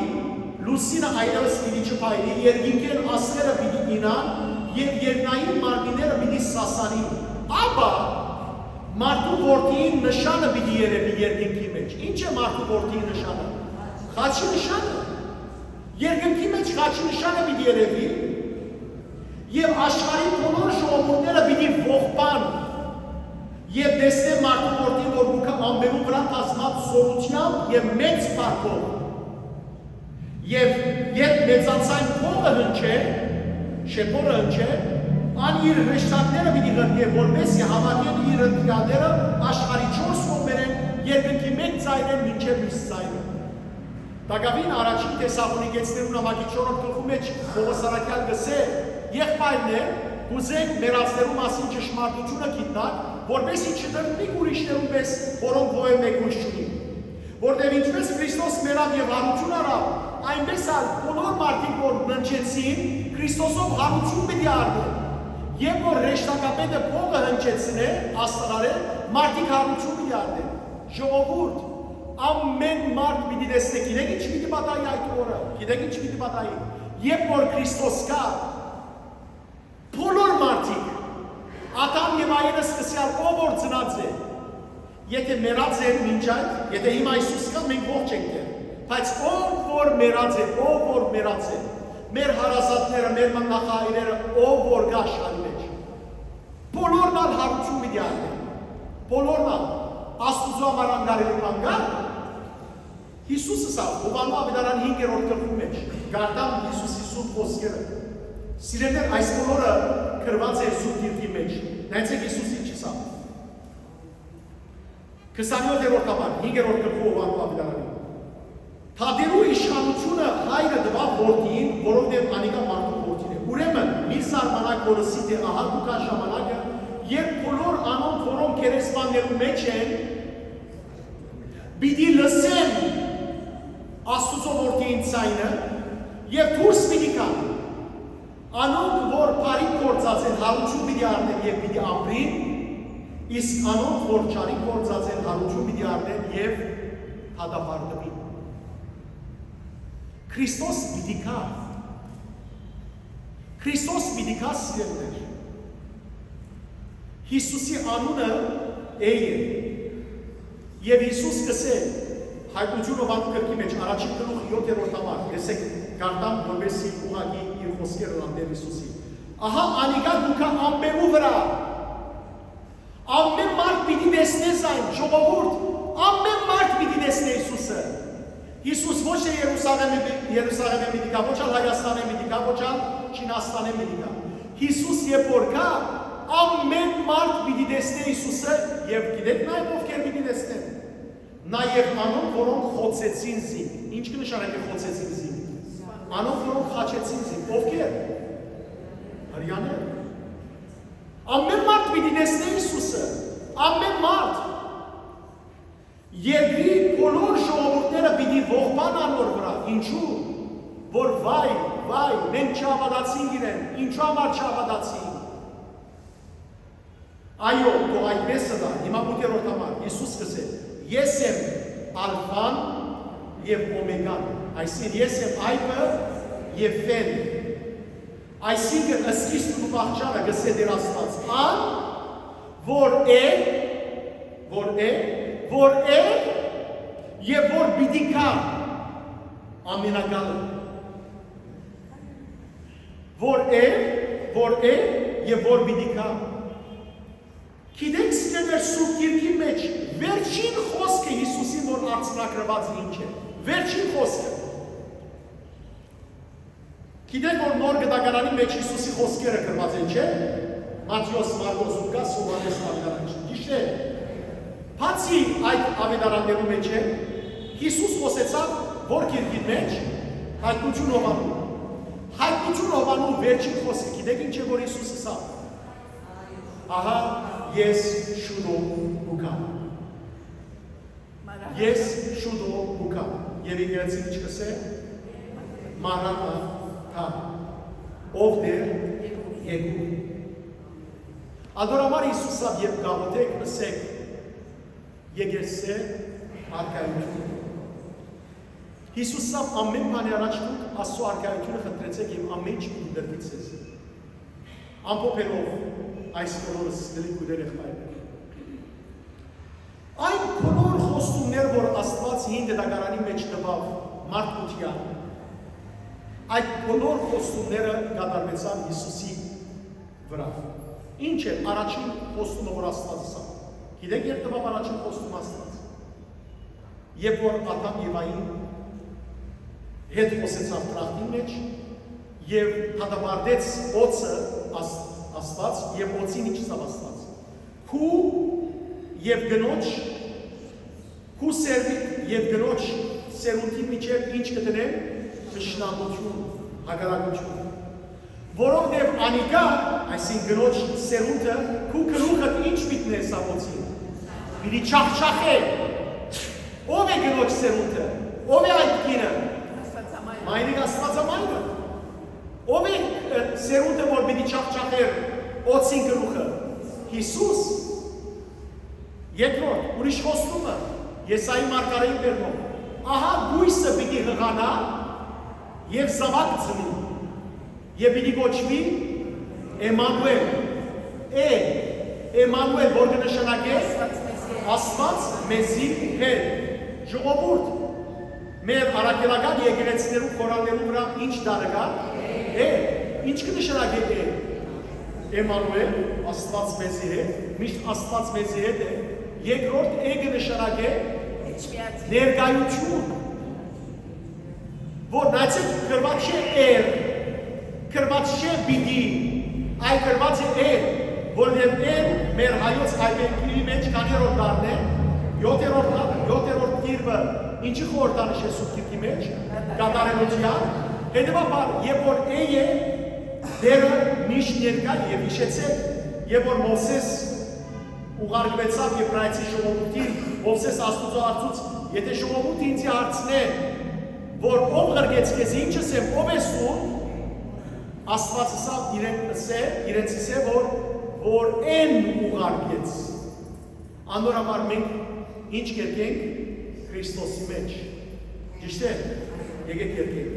լուսինը այլևս պիտի չփայլի, երկինքեն աստղերը պիտի ինան, եւ երկնային մարմինները պիտի սասանին, ապա մարդու որդիին նշանը պիտի երևի երկինքի մեջ։ Ինչ է մարդու որդիի նշանը։ Խաչի նշանը։ Երկնքի մեջ խաչի նշանը պիտի երևի եւ աշխարհի բոլոր ժողովուրդները պիտի ողբան եւ տեսնեն մարդու որդին, որ գուքը ամբերու վրա կազմած զորությամբ եւ մեծ փառքով։ Եվ երբ մեծացան փողը հնչե, շեփորը հնչե, ան իր հրեշտակները պիտի ղրկե, որպեսզի հավաքեն իր ընտրյալները աշխարհի 4 կողմերեն երկնքի մեկ ծայրեն մինչև մյուս ծայրը։ Դակավին առաջին Թեսաղոնիկեցիներուն նամակի 4-րդ գլխի մեջ Պողոս առաքյալ գսե, եղբայրներ, կուզենք մեռածներու մասին ճշմարտությունը գիտնալ, որպեսզի չդրտնիք ուրիշներուն պես, որոնք ովև մեկույս չունի։ Որտեղ ինչպես Քրիստոս մեռավ եւ հարություն առավ, այնպես ալ բոլոր մարդիկ, որ ննջեցին, Քրիստոսով հարություն պիտի առնեն։ Երբ որ հրեշտակապետը փողը հնչեցնե, աստղարե, մարդիկ հարություն պիտի առնեն։ Ժողովուրդ, ամեն մարդ պիտի տեսնեք, գիտեք ինչ պիտի պատահի այդ օրը, գիտեք ինչ պիտի պատահի։ Երբ որ Քրիստոս կա, բոլոր մարդիկ, Ադամ եւ Այրը սկսյալ ով որ ծնած է, եթե մեռած է մինչ այդ, եթե հիմա Հիսուս կա, մենք ողջ ենք դեր, բայց ով որ մեռած է, ով որ մեռած է, մեր հարազատները, մեր նախահայրերը, ով որ կա աշխարհի մեջ, բոլորն ալ հարություն պիտի առնեն, բոլորն ալ Աստուծո համար անգարելի բան կա։ Հիսուսը սա, Հովհաննես ավետարան 5-րդ գլխի մեջ, գարտամ Հիսուսի սուրբ խոսքերը։ Սիրելիներ, այս բոլորը գրված է Սուրբ Գիրքի մեջ։ Նայեցեք Հիսուսի ինչ ասա։ 27-րդ համար, 5-րդ գլխի Հովհաննես ավետարանի։ Թադերու իշխանությունը հայրը տվավ որդին, որովհետև անիկա մարդու որդին է։ Ուրեմն, մի զարմանակ որսի թե ահա դու կա ժամանակը, երբ բոլոր անոնք, որոնք գերեզմաններու մեջ են, պիտի լսեն Աստուծո որդին ցայնը եւ դուրս պիտի գան։ Անոնք, որ բարի գործած են, հարություն պիտի առնեն եւ պիտի ապրին, իսկ անոնք, որ չարի գործած են, հարություն պիտի առնեն եւ հադապարտվին։ Քրիստոս պիտի գա։ Քրիստոս պիտի գա սիրելիներ։ Հիսուսի անունը է եւ Հիսուս կսե Հայտնություն Հովհաննես գրքի մեջ առաջին գլուխ 7-րդ համար, եսեք գարտամ որպեսզի ուղղակի իր խոսքերը լանդեր Հիսուսի։ Ահա անիկա դուքա ամբերու վրա։ Ամեն մարդ պիտի տեսնես այն, ժողովուրդ, ամեն մարդ պիտի տեսնե Հիսուսը։ Հիսուս ոչ է Երուսաղեմի պիտի գա, ոչ էլ Հայաստանի պիտի գա, ոչ էլ Չինաստանի պիտի գա։ Հիսուս երբ որ գա, ամեն մարդ պիտի տեսնե Հիսուսը եւ գիտեք նաեւ ովքեր պիտի տեսնեն։ Նաև անոնք, որոնք խոցեցին զինք։ Ինչ կնշանակի խոցեցին զինք։ Անոնք, որոնք խաչեցին զինք։ Ովքեր։ Հրյաներ։ Ամեն մարդ պիտի տեսնե Հիսուսը։ Ամեն մարդ։ Երկրի բոլոր ժողովուրդները պիտի ողբան անոր վրա։ Ինչու։ Որ վայ, մենք չհավատացինք իրեն։ Ինչու համար չհավատացինք։ Այո, թող այդպես դա, հիմա 8-րդ համար, Հիսուս կսե, ես եմ ալֆան և օմեգան, այսին ես եմ այբը և վեն, այսինքն ըսկիստն ու վաղճանը գսե դեր Աստված, ան, որ է և որ բիդի կա, ամենագալը, որ է և որ բիդի կա, Գիտեք սիրելիներ Սուրբ Գիրքի մեջ վերջին խոսքը Հիսուսի որ արձանագրված ինչ է։ Վերջին խոսքը։ Գիտեք որ նոր գտակարանի մեջ Հիսուսի խոսքերը գրված են, չէ՞։ Մատթեոս, Մարկոս, Լուկաս, Հովհաննես ավետարանները։ Ճիշտ է։ Բացի այդ ավետարաններու մեջ է Հիսուս խոսեցավ որ գիրքի մեջ Հայտնություն Հովհաննու։ Հայտնություն Հովհաննու վերջին խոսքը գիտեք ինչ է որ Հիսուսը ասա։ Ահա ես շուտով կգամ։ Ես շուտով կգամ։ Եվ եկեղեցին ինչ կսե։ Մարանաթա։ Ով դեր եկու։ Ադորամար Հիսուսով երբ գաղութեք ասեք եկեղեցե արկայություն։ Հիսուսով ամեն բանի առաջ դուք Աստծո արկայությունը խնդրեցեք եւ ամեն ինչ դրվի ցեզ։ Ամփոփելով այս բոլորը սիրելի քույրեր եղբայրներ։ Այն բոլոր խոստումներ, որ Աստված հին դետակարանի մեջ տվավ մարդկության, այդ բոլոր խոստումները կատարվեցան Հիսուսի վրա։ Ինչ է առաջին խոստումը, որ Աստված ասավ։ Գիտեք երբ տվավ առաջին խոստումը Աստված։ Երբ որ Ադամ եւ Եվային հետ խոսեցավ տրախտի մեջ եւ հադաբարդեց օծը Աստված եւ օծին ինչ ստավ Աստված։ Քու եւ գնոջ քու սերվի եւ գնոջ սերունդի միջև ինչ կդնեն ճշնամություն, հակառակություն։ Որովհետեւ անիկա, այսին գնոջ սերունդը քու գլուխը ինչ միտնե սապոցին։ Պիտի չախչախե։ Ով է գնոջ սերունդը։ Ով է այդ կինը։ Մայրիկ Աստվածամայրը։ Ով է սերունդը, որ պիտի չախչախեր օծին գլուխը։ Հիսուս։ Երկրորդ, ուրիշ խոստումը Եսայի մարգարեի բերնով։ Ահա գույսը պիտի հղանա եւ զավակ ծնի։ Եվ պիտի կոչվի Էմանուել։ Էմանուել, որ կնշանակե Աստված մեզի հետ։ Ժողովուրդ, մեր առաքելական եկեղեցիներու խորաններու վրա ինչ դարը ինչ կնշանակե Էմանուել, Աստված մեզի հետ, միշտ Աստված մեզի հետ է, երկրորդ կնշանակե ներկայություն, որ նայեցեք գրված չէ գրված չէ պիտի, այլ գրված է որովհետև մեր հայոց հայբերքների մեջ քաներորդ դարն է, 7-րդ գիրվը ինչի խորհրդանիշ է Սուրբ Գիրքի մեջ, կատարելության, հետևաբար, երբ որ է դերը միշտ ներկա եւ հիշեցեք, երբ որ Մովսես ուղարկվեցավ Եբրայեցի ժողովրդին, Մովսես Աստուծո արծուց եթե ժողովուրդը ինձ հարցնե, որ ով ղրգեց քեզ, ինչ ասեմ, ով է սուրբ, Աստված իրենց ասե, որ են ուղարկեց։ Անոր համար մենք ինչ կերկենք Քրիստոսի մեջ։ Ճիշտ է։ Եկեք կերկենք։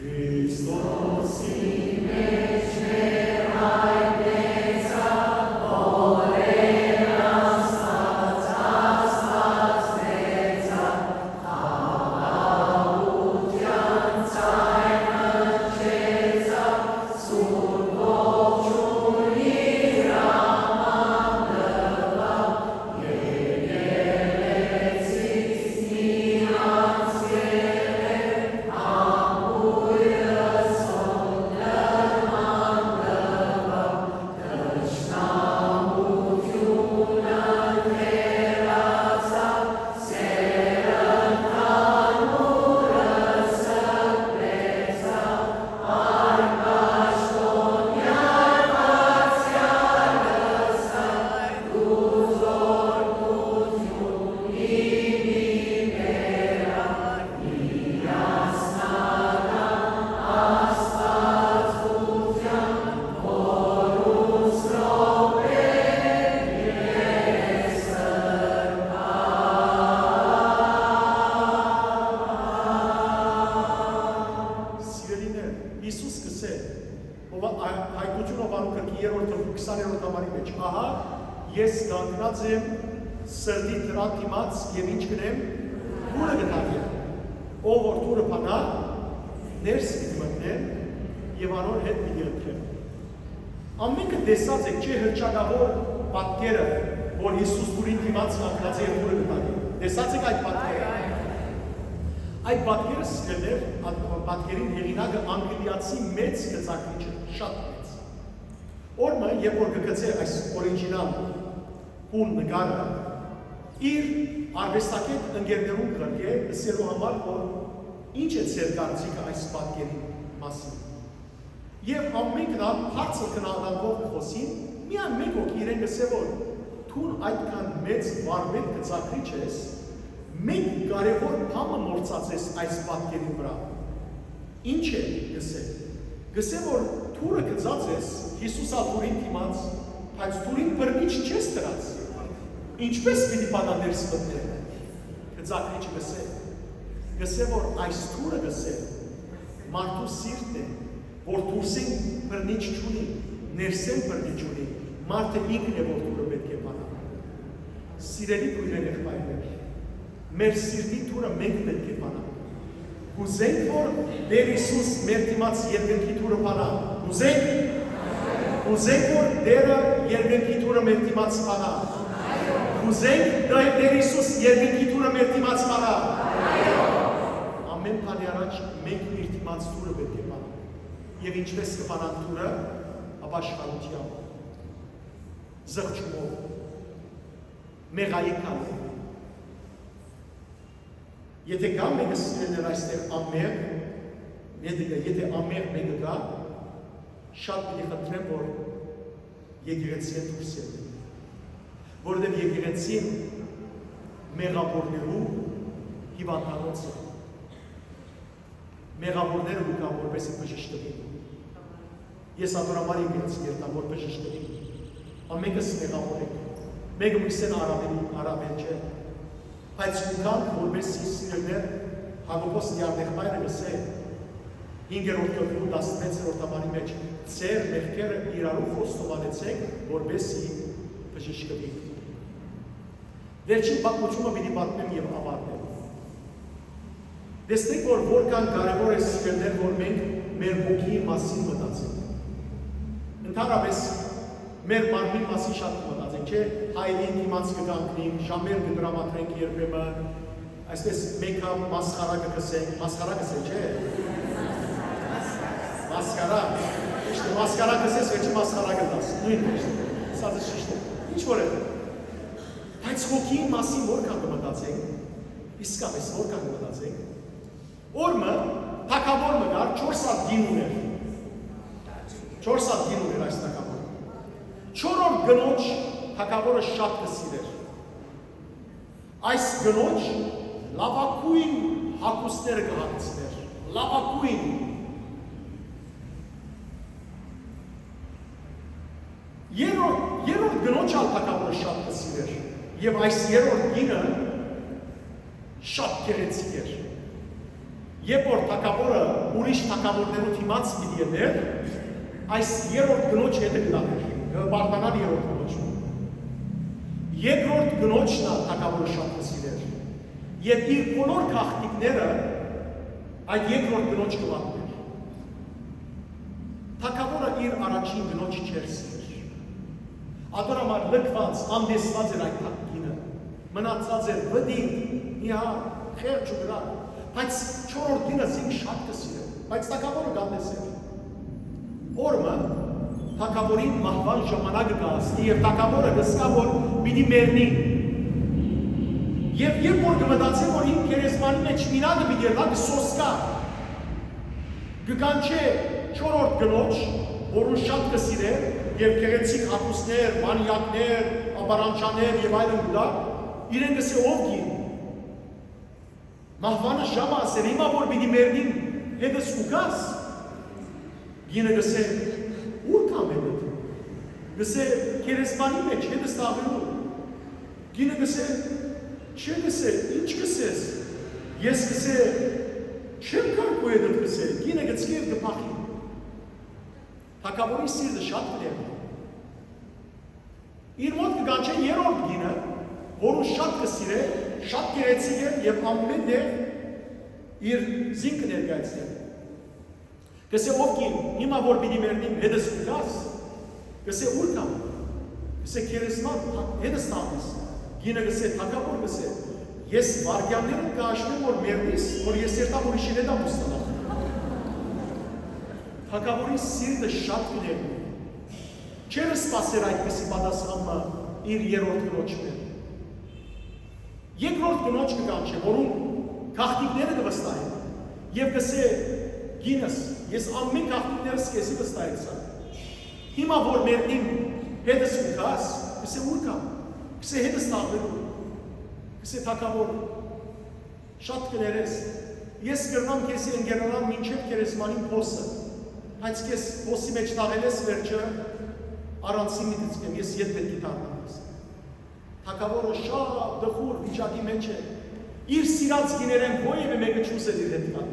Քրիստոսի մեջ մեր հայտնեցա, որեր աստված մեծա, հավատության ցայնը չեցա, սուրբ ողջուն իր ամաննվա, եկեղեցից միած եղել, ամույրս ոննմաննվա, թշնամությունը թերացավ, սերն հանուրս սպրեցավ, այ պաշտոնյա բացյալս դու զորքություն իմ էրա, միասնական աստվածության, որուս րոպե ես Սիրելիներ, Հիսուս կսե, հայկություն ովանու կրկի 20-րդ համարի մեջ, ահա, ես կանգնած եմ սրդի տրան դիմաց և ինչ կնեմ, դուրը գտարյեմ, ով որ դուրը պանա, ներս կմտնեմ և անոր հետ մի ելքեմ։ Ամենքը տեսած եք, չէ հրճագավոր պատկերը, որ Հիսուս դուրին դիմաց կանգնած է և դուրը գտարյեմ։ Տեսած եք այդ պատկերը։ Այդ պատկերը սիրելներ, պատկերին հեղինակը անգլիացի մեծ գծակիչ է, շատ մեծ։ Օրմը, երբ որ կգծե այս օրիջինալ հուն նկարը, իր արվեստագետ ընկերներուն կրկե ասելու համար, որ ինչ է ձեր կարծիքը այս պատկերի մասին։ Եվ ամենքն հարցը քննադատող խոսին, միայն մեկ հոգի իրեն գսե, որ թուն այդքան մեծ վարմետ գծակիչ ես, մենք կարևոր բանը մորցած այս պատկերի վրա։ Ինչ է գսե։ Գսե, որ թուրը գծած ես, Հիսուսա թուրին դիմաց, բայց թուրին բռնիչ չես դրած։ Ինչպես պիտի բանաներս մտնել։ Գծակիչը գսե։ Գսե, որ այս թուրը գսե, մարդու սիրտն է, որ դուրսին բռնիչ չունի, ներսեն բռնիչ ունի, մարդը ինքն է, որ թուրը պետք է բանա։ Սիրելի քույրեր եղբայրներ, մեր սիրտի թուրը մենք պետք է բանանք։ Ուզենք, որ Տեր Հիսուս մեր դիմաց երկնքի թուրը բանա։ Ուզենք, որ Տերը երկնքի թուրը մեր դիմաց բանա։ Ուզենք, Տեր Հիսուս երկնքի թուրը մեր դիմաց բանա։ Ամեն բանի առաջ մենք իր դիմաց թուրը պետք է բանանք։ Եվ ինչպես կբանանք թուրը, ապաշխարությամբ, զղջումով, մեղայքանով։ Եթե կա մեկը սիրելներ այստեղ ամեղ, եթե ամեղ մեկը կա, շատ պիտի խնդրեմ, որ եկեղեցին դուրս ելնի։ Որովհետև եկեղեցին մեղավորներու հիվանդանոց է։ Մեղավորները ու կան որպեսի բժշկվի։ Ես ատորամար եկեղեցին երտամ, որ բժշկվի։ Ամենքս մեղավոր եք։ Մեկը միսեն արաբել չէ։ Բայց ուքան, որպեսի սիրելներ, Հակոբոս Դիարդեղմայրը գսե, 5-րդ գլխու 16-րդ համարի մեջ, ձեր մեղքերը իրարու խոստովանեցեք, որպեսի բժշկվի։ Վերջին պատմությունը պիտի պատմեմ և ավարտեմ։ Տեսնեք, որ որքան կարևոր է սիրելներ, որ մենք մեր հոգի մասին մտածենք։ Ընդհանրապես մեր մարմնի մասին շատ մտածենք, չէ՞, հայրին դիմաց կգանքնենք, ժամեր կդրամատրենք երբեմն, այսպես մեկ մասխարա կգսենք, մասխարա գսենք, չէ՞։ Մասկարա, իշտը մասկարա գսես, վերջի մասխարա գտաս, նույն է, սածը շիշտ է, ինչ որ է։ Բայց հոգի մասին որքան կմտածենք, իսկապես որքան կմտածենք, օրմը, թագավոր մգար 4 հատ դին ուներ, 4 հատ դին ուներ այս թագավորը, 4-րդ գնոջ թագավորը շատ կսիրեր, այս գնոջ լավակույն հագուստները կհագցներ, լավակույն։ Երրորդ գնոջ ալթակավորը շատ կսիրեր, և այս երրորդ գինը շատ գեղեցիկ էր։ Երբ որ թագավորը ուրիշ թագավորներու դիմաց պիտի էր, այս երրորդ գնոջ հետը գտաներ, բարդանալ երրորդ գնոջը։ Երկրորդ գնոջն է թագավորը շատ կսիրեր, և իր բոլոր գաղտնիքները այդ երկրորդ գնոջ կվատներ։ Թագավորը իր առաջին գնոջը չէր սիրեր։ Ադոր համար լքված, անդեսված էր այդ գինը, մնացած էր վդին, միահար, խեղճ ու գրակ, բայց չորրորդ գինը զինք շատ կսիրեր, բայց թագավորը գանդեսեր։ Օրմը թագավորին մահվան ժամանակը կհասնի և թագավորը կզգա, որ պիտի մեռնի։ Եվ երբ որ կմտածի, որ իմ գերեզմանի մեջ մինագը պիտի ելնա, կսոսկա, կկանչե չորրորդ գնոջ, որուն շատ կսիրեր, և գեղեցիկ հագուստներ, մանյակներ, ապարանջաներ և այլն կտա, իրեն կսե ով գին։ Մահվանը ժամը ասեր, հիմա որ պիտի մեռնին հետս ու գաս, գինը կսե ուր կամ հետդ, կսե գերեզմանի մեջ հետս տաղելու, գինը կսե չէ կսե, ինչ կսես, ես կսե չեմ կարկու հետդ կսե, գինը գծկի և կպախի։ Թագավորի սիրտը շատ կլեր։ Իր մոտ կգանչե երրորդ գինը, որը շատ կսիրե, շատ գեղեցիկ է և ամեն դեր իր զինքը ներկայացնել։ Կսե ով գին, հիմա որ պիտի մեռնիմ հետս ու գաս, կսե ուր կամ, կսե գերեզման հետս տանես, գինը կսե թագավոր կսե, ես վարգյաններում կհաշվեմ, որ մեռնիս, որ ես երտամ ուրիշին հետ եմ ուստանալ։ Թագավորի սիրտը շատ կներ։ Չերը սպասեր այդպիսի պատասխանը իր երրորդ գնոջ մեր։ Երկրորդ գնոջ կկանչե, որում գաղտնիքները կվստահեն, և կսե գինս, ես ամեն գաղտնիքներս կեսի վստահեցա։ Հիմա որ մեռնիմ հետս ու գաս, կսե ուր կամ, կսե հետս տաղվելու, կսե թագավոր, շատ կներես, ես կրնամ կեսի ընգերանամ մինչև գերեզմանին փոսը, բայց կես փոսի մեջ տաղել ես վերջը, առանցի մի դծկեմ, ես ետ պետք է տաղնամ ես։ Թագավորը շատ դխուր վիճակի մեջ է, իր սիրած գիներեն ովևէ մեկը չուզել իր հետ կան։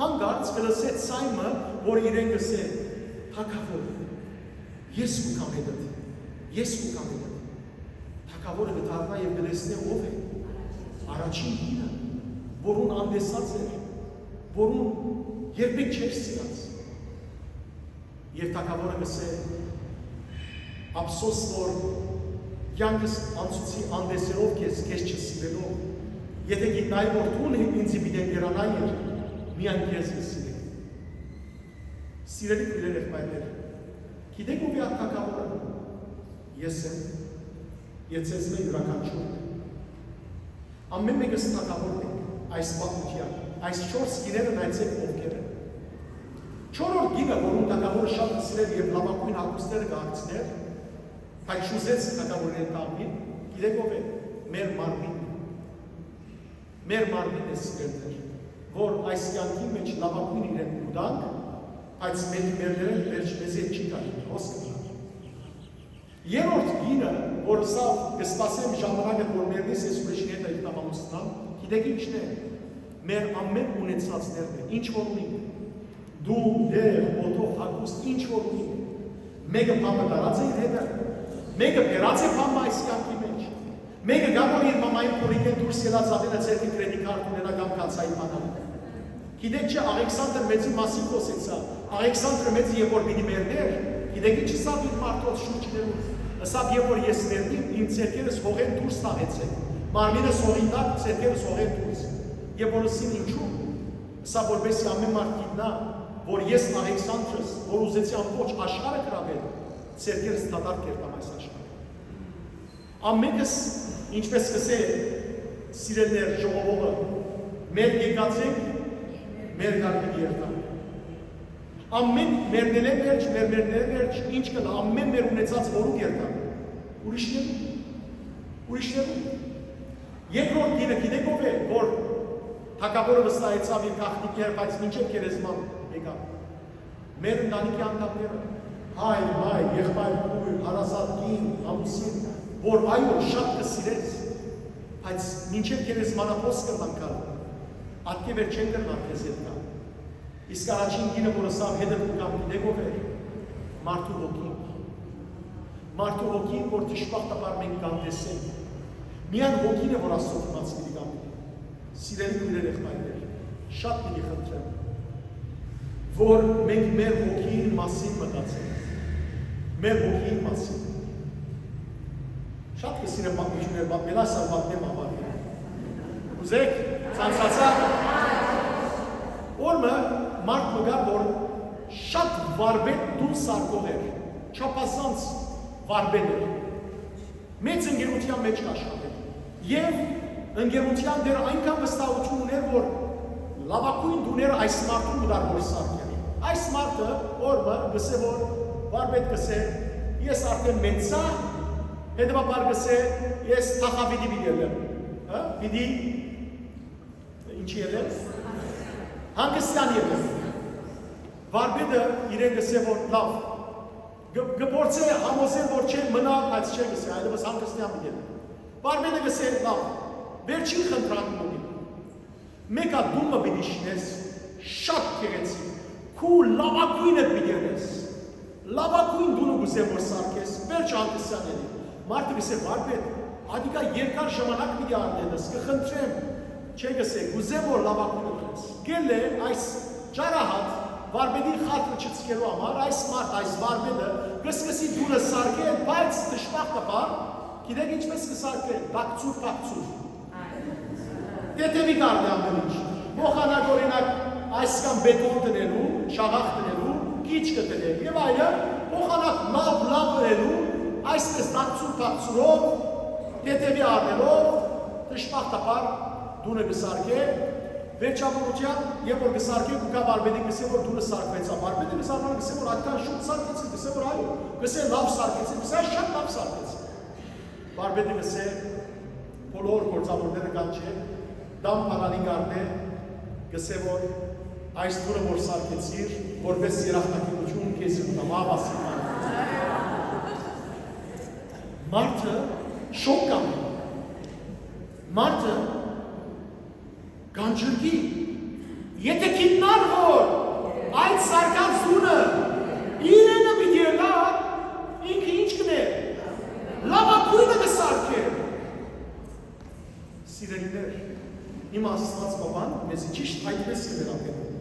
Հանգարց կլսեց սայմը, որ իրեն կսե, թագավոր, ես ու կամ հետդ, ես ու կամ հետդ։ Թագավորը կդառնա և կլեսնե ով է, առաջին գինը, որուն անդեսած էր, որուն երբեք չէր սիրած։ Եվ թագավորը կսե, ափսոս որ կյանքս անցուցի անդեսերով քեզ չսիրելով, եթե գիտնայի որ տուն ինձի պիտի ընկերանայի էր, միայն քեզ կսիրի։ Սիրելի քույրեր եղբայրներ, գիտեք ով է այդ թագավորը, ես եմ, և ձեզն է յուրաքանչյուրն է։ Ամեն մեկս թագավորն ենք այս պատմության, այս չորս գիները նայեցեք ովքեր են։ Չորրորդ գինը, որում թագավորը շատ կսիրեր և լավագույն հագուստները կհագցներ, բայց շուզեց թագավորի տաղմին, գիտեք ով է, մեր մարմինն է։ Մեր մարմինն է սիրելներ, որ այս կյանքի մեջ լավագույն իրեն կուտանք, բայց մերներեն վերջ մեզ հետ չի կարի, հոսք կար։ Երորդ գինը, որ սա կսպասեմ ժամանակը, որ մերնիս ես ուրեշին հետ այդ նամամուստնամ, գիտեք ինչն է, մեր ամեն ունեցածներն է, ինչ որ ունենք, դու, դեր, ոտով, հագուստ, ինչ որ ունենք, մեկը պամը դարած է իր հետը, մեկը պերած է պամը այս կյանքի մեջ, մեկը գավոր իր մամային պորիկեն դուրս ելած ադենը ծերքի կրեդի կարդ ունենա կամ կացայի պանալ։ Գիտեք չէ, Աղեքսանդր մեծի մասին խոսեցա, Աղեքսանդր մեծի եվ որ պիտի մերներ, գիտեք ինչ սավ իր մարդոց շուրջներուց, սավ եվ որ ես մերնիմ, իմ ծերքերս հողեն դուրս տաղեցեք, մարմինս հողին տակ, ծերքերս հողեն դուրս, և որ ասին ինչու, սա որբեսի ամեն մարդ գիտնա, որ ես Աղեքսանդրս, որ ուզեցի ամբողջ աշխարհը գրավել, ծերքերս դատարկ կերտամ այս աշխարհը։ Ամենքս, ինչպես կսե սիրելներ ժողովողը, մեր եկացենք, մեր գարկի երտան։ Ամեն մերնել է վերջ, մերնել է վերջ, ինչ կլա, ամեն մեր ունեցած որուկ երտան։ Ուրիշներում։ Երկրորդ գինը գիտեք ով է, որ Թագավորը վստահեցավ իր գաղտնիքները, բայց մինչև գերեզման եկավ։ Մեր ընտանիքի անդամները, հայր, եղբայր, քույր, հարազատ կին, ամուսին, որ այո շատ կսիրես, բայց մինչև գերեզմանափոս կրնան գալ, ատկե վեր չեն կրնան քեզ հետ գալ։ Իսկ առաջին գինը, որը սավ հետը կգամ, գիտեք ով էր, մարդու հոգին։ Մարդու հոգին, որ դժբախտաբար մենք կանտեսենք։ Միան հոգին է, որ Աստծո դիմաց պիտի գամ։ Սիրելի քույրեր, եղբայրներ, շատ պիտի խնդրեմ, որ մենք մեր հոգին մասին մտածենք, մեր հոգին մասին։ Շատ կսիրեմ պատմություններ պատմել, այս պատմեմ ավարտել։ Ուզեք, ցանցացա։ Օրը մարդ մգար, որ շատ վարբետ դուն սարկող էր, չափազանց վարբետ էր, մեծ ընկերության մեջ աշխատել, և ընկերության դեր այնքան վստահություն ուներ, որ լավագույն դուները այս մարդուն ուդար որ սարկել։ Այս մարդը օրը գսե, որ վարբետ գսե, ես արդեն մեծա, հետևաբար գսե, ես թախավիդի բիդել եմ, բիդի, ինչի ելեմ, հանգստյան ելեմ, վարբետը իրեն գսե, որ լավ, գբորցե համոզել, որ չեն մնա, բայց չեն գսե, այլևս հանգստյան բիդել եմ, վարբետը գսե, լավ, վերջին խնդրանք ունի, մեկա դումը բիդի շնես, շատ կեղեցի, քու լավագույնը բիդերես, լավագույն դունը գուսե, որ սարկես, վերջ հանգստյան ելի, մարդը գսե, վարբետ, ադիկա երկար ժամանակ բիդի արդենս, կխնդրեմ, չէ գսե, գուզե, որ լավագույնը դրես, գել է այս ճարահատ, վարբետի խատրը չծկելու համար, այս մարդ, այս վարբետը, գսկսի դունը սարկել, բայց դժբախտաբար, գիտեք ինչպես կսարկել, բակցուր, Տետևի կարդ է ամեն ինչ, մոխանակ օրինակ այս կամ բետոն տնելու, շաղախ տնելու, կիչ կտնել և այլը, մոխանակ լավ տնելու, այսպես դակցուր, տետևի արնելով, դժբախտաբար դունը գսարկե, վերջավորության, երբ որ գսարկե, կուկա վարբետի գսե, որ դունը սարկվեցա, վարբետի գսարման գսե, որ այդքան շուտ սարկեցի, գսե, որ այո, գսե լավ սարկեցի, գսե շատ լավ սարկեցի, վարբետի գսե, բոլոր գործավորները կան չէ, դամ պարանի գարնե, գսե, որ այս դուրը որ սարկեցիր, որպես երախնակինություն կեզի ուտամ, ավասի մարդը շոկ կամ մարդը կանջրգի, եթե կիտնար որ այդ սարկած դունը իրենը բիդելա, ինքը ինչ կներ, լավագույնը կսարկե։ Սիրելիներ, իմ Աստված բաբան մեզի ճիշտ այդպես է վերաբերում,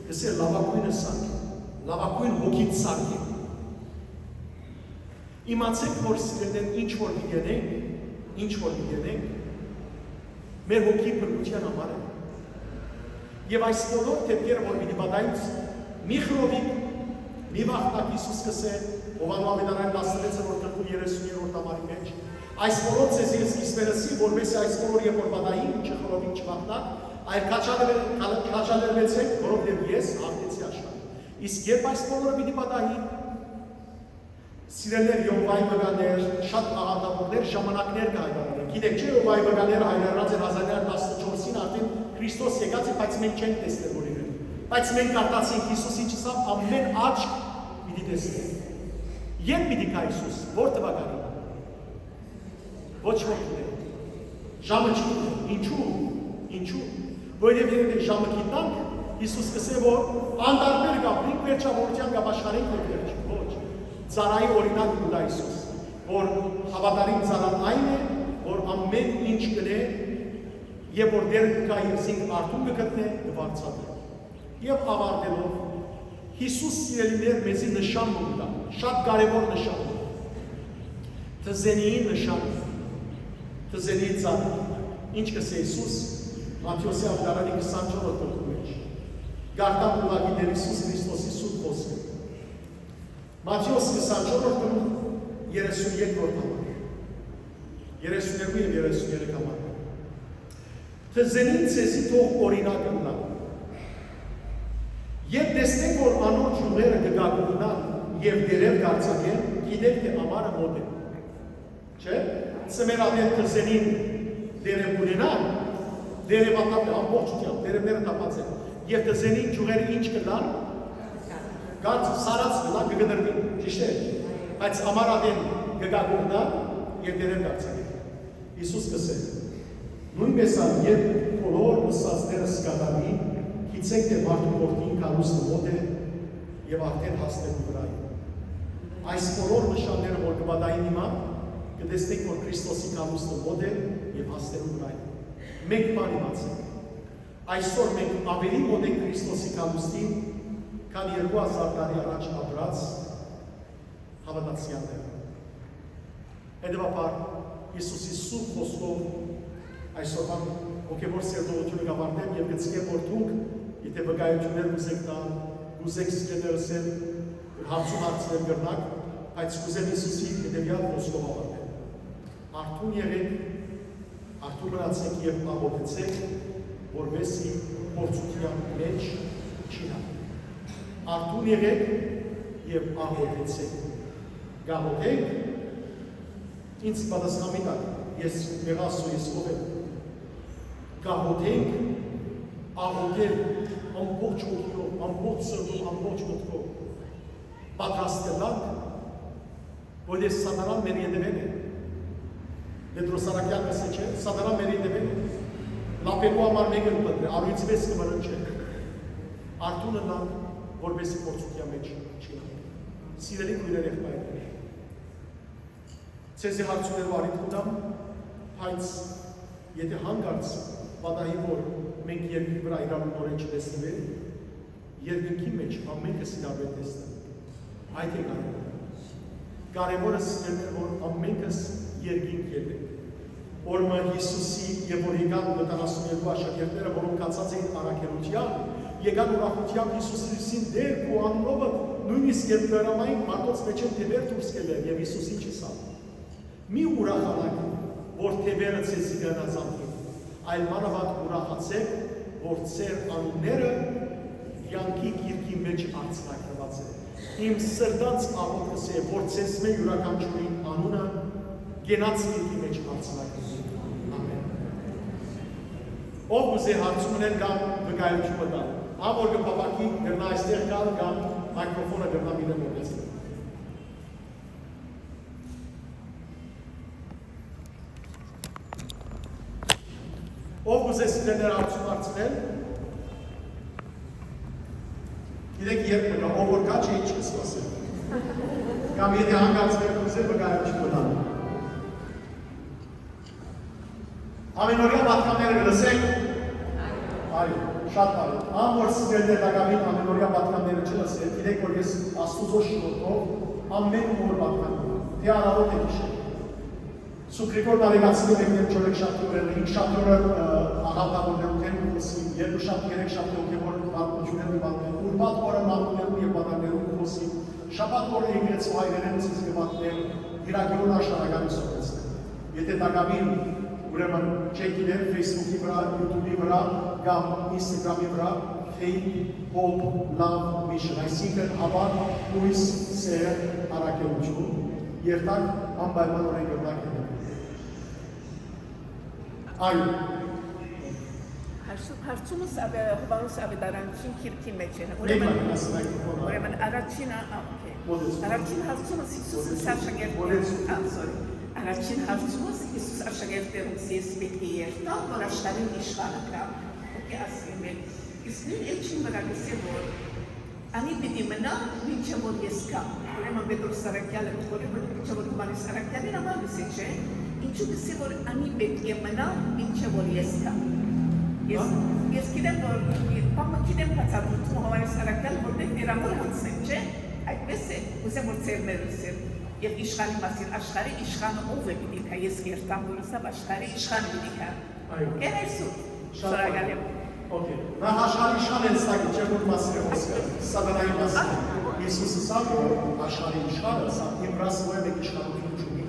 գսե լավագույնը սարկե, լավագույն հոգիտ սարկե։ Իմացեք, որ սիրելիներ ինչ որ գիտենենք, մեր հոգի բրգության համար է։ Եվ այս բոլոր թեպքերը, որ մի դիպադայից, մի խրովիկ, մի վաղտակ Իսուս կսե, Հովանու Ավետարան 16-ը որ կրկում 30-րդ ամարի մեջ, այս բոլոր ծեզի սկիզբերսի, որպես այս բոլոր և որ բադային, չխրովիկ չվաղտակ, այլ կաչալերվեցեք, որովհետև ես հաղթեցի աշխարհ։ Իսկ երբ այս բոլորը մի դիպադային, սիրելներ Յովայի վգաներ, շատ աղանդավորներ, ժամանակներ կհայտարարեն։ Գիտեք չէ, Յովայի վգաները հայտարարած են 1914-ին արդեն Քրիստոս եկած է, բայց մենք չենք տեսնել որ իրեն։ Բայց մենք արտացինք Հիսուսի չսավ ամեն աչք պիտի տեսնենք։ Երբ պիտի կա Հիսուս, որ տվականի։ Ոչ որ գիտենք։ Ժամը չգիտենք։ Ինչու։ Որովհետև երբ ժամը գիտնանք, Հիսուս կսե որ անդարբեր կապրինք, վերջավորության կապաշխարենք որ վերջ։ Ոչ։ Ծարայի օրինակ ուտա Իսուս, որ հավատարիմ ծարան այն է, որ ամեն ինչ կնե, և որ դեր կա և զինք արդուն կգտնե, դվարցատը։ Եվ ավարտելով, Հիսուս սիրելիներ մեզի նշան ուտա, շատ կարևոր նշան է։ Թզենիի նշան, թզենիի ծարը, ինչ կսե Իսուս, Մատթեոսի ավետարանի 24-րդ գլխի մեջ, գարտան ուղղակի դեր Իսուս Քրիստոսի սուրբ խոսքը։ Մատթեոս 24-րդ գլուխ 32-րդ համար, 32 և 33 համար։ Թզենին ցեզի թող օրինակ ունենա։ Երբ տեսնեք, որ անոր ջուղերը կգագունան և դերև կարձակեն, գիտեք, թե ամարը մոտ է։ Չէ՞։ Ծմերադետ թզենին դերև ունենան, դերևատապ է, ամբողջությամբ, դերևները տապած են, և դզենին ջուղերը ինչ կդան, գարց սարած կդան կգդրվի, ճիշտ է, բայց ամարադեն կգագորդան և դերև գարցակի։ Իսուս կսե, նույնպես ան երբ բոլոր մսածները սկադանի, գիցեք թե մարդու որդին կարուստը մոտ է և արդեն հասնելու վրայի։ Այս բոլոր նշանները, որ կբադային հիմա, կտեսնենք, որ Քրիստոսի կարուստը մոտ է և հասնելու վրայի։ Մենք բան իմացենք։ Այսօր մենք ավելի մոտ ենք Քրիստոսի կարուստին, քան 2000 տարի առաջ ապրած հավատացյալները։ Հետևաբար Հիսուսի սուրբ խոսքով այսօր հոգևոր սերտողությունը կավարտեմ և գցկեմ, որ դուք, եթե վկայություններ կուզեք տալ, կուզեք սկեներսել, հարցնել կրնակ, բայց կուզեմ Հիսուսի հետևյալ խոսքով ավարտել։ Արթուն եղեք, արթուն մնացեք և աղոթեցեք, որպեսզի փորձության մեջ չի հանդիպեք։ Արթուն եղեք և աղոթեցեք։ Գաղոթեք, ինձ պատասխանի տակ, ես մեղասու ես ով եմ։ Գաղոթենք, աղոթել ամբողջ հոգիով, ամբողջ սրտով, ամբողջ մտքով, պատրաստելակ, որ ես սատանան մեր ետևեն է։ Պետրոսարակյան մսե չէ, սատանան մեր ետևեն է։ Լապելու համար մեկը պտրե, արույց մեզ կմրնչե։ Արթուն ընանք, որպեսզի փորձության մեջ չի հանդիպեք։ Սիրելի քույրեր և հայրեր, ցեզի հարցուներով արիթ կտամ, բայց եթե հանգարց պատահի, որ մենք երկրի վրա իրավունքորեն չտեսնվենք, երկնքի մեջ ամենքս իրավունք տեսնենք։ Այդ է կարևորը։ Կարևորը սիրել է, որ ամենքս երկինք ելենք։ Օրմը Հիսուսի և որ եկան 72 աշակերտները, որոնք կացած էին առաքելությամբ, եկան ուրախությամբ Հիսուսին դեր ու անունովը նույնիսկ երբ գրամային մարդոց մեջ են թևեր դուրս կելեր և Հիսուսի չսան։ Մի ուրախանակ, որ թևերը ցեզի գնազանվին, այլ մանավանդ ուրախացեք, որ ձեր անունները կյանքի գիրքի մեջ արձանագրված է։ Իմ սրտանց աղոթքս է, որ ձեզ մեր յուրաքանչյուրի անունը գենաց գիրքի մեջ արձանագրվի։ Ամեն։ Ով ուզե հարցում ուներ կամ վկայություն տալ, որ կփափակի գրնա այստեղ կալ կամ մայկրոֆոնը գրնա մինը մոտեցնել։ Ով ուզե սիրելիներ հարցում հարցնել, գիտեք երբ մնա, ով որ կա չէ ինչ կսպասել։ Կամ եթե հանգարցներ ուզե վկայություն մնալ։ Ամենօրյա պատկանները գլսեք։ Այո, շատ բարի։ Որ սիրելիներ դակամին ամենօրյա պատկանները չլսեք, գիտեք որ ես Աստուծո շնորհով ամեն օր պատկանում, թե առավոտ է գիշեր։ Սուկրիկոր նավիգացիոն եկնեմ չորեք շաբթի օրերը, 5 շաբթի օրը աղանդավորներում են խոսի, 2 շաբթի, 3 շաբթի հոգևոր պատմություններում պատմել, ուրբաթ օրը մատներում և բադարներում խոսի, շաբաթ օրը եկեղեցու հայրերեն ցույց կպատմել, իրագիոն աշխարհականի սովորեցնել։ Եթե դակամին ուրեմն չեք գիտեր Facebook-ի վրա, YouTube-ի վրա կամ Instagram-ի վրա Faith, Hope, Love, Mission, այսինքն հավատ, հույս, սեր, առաքելություն, երթակ անպայմանորեն կրնակ է։ Այո։ Հարցումս Հովանոս Ավետարանչին քիրքի մեջ է։ Ուրեմն առաջին հարցումս Հիսուսը առաջին հարցումս Հիսուս աշակերտներուց ես պետք է երթալ, որ աշխարհին իշխանը կա։ Օքեյ ասեմ եմ։ Իսկ նույն էջին վրա գսե որ անի պիտի մնա մինչև որ ես կամ։ Ուրեմն Պետրոս Սարակյալը գորի որ մինչև որ Հովանոս Սարակյալին համար գսե չէ։ Ինչու գսե որ անի պետք է մնա մինչև որ ես կամ։ Ես գիտեմ որ պապա գիտեմ բացատրում Հովանոս Սարակյալը որտեղ երամոր հանցեն չէ։ Այդպես է ուզեմ որ ծերներս են։ Եվ իշխանի մասին աշխարհի իշխանը ով է պիտի կա ես երթամ որսավ աշխարհի իշխանը պիտի կա։ Այո։ Կերեսու։ Շնորհակալ եմ։ Okay. Նախ աշխարհի իշխանը են ստակի, չէ՞ որ մասի խոսքը, սատանայի մասին։ Հիսուսը ասավ, որ աշխարհի իշխանը, սա իմ ռասը մեկ իշխանություն չունի,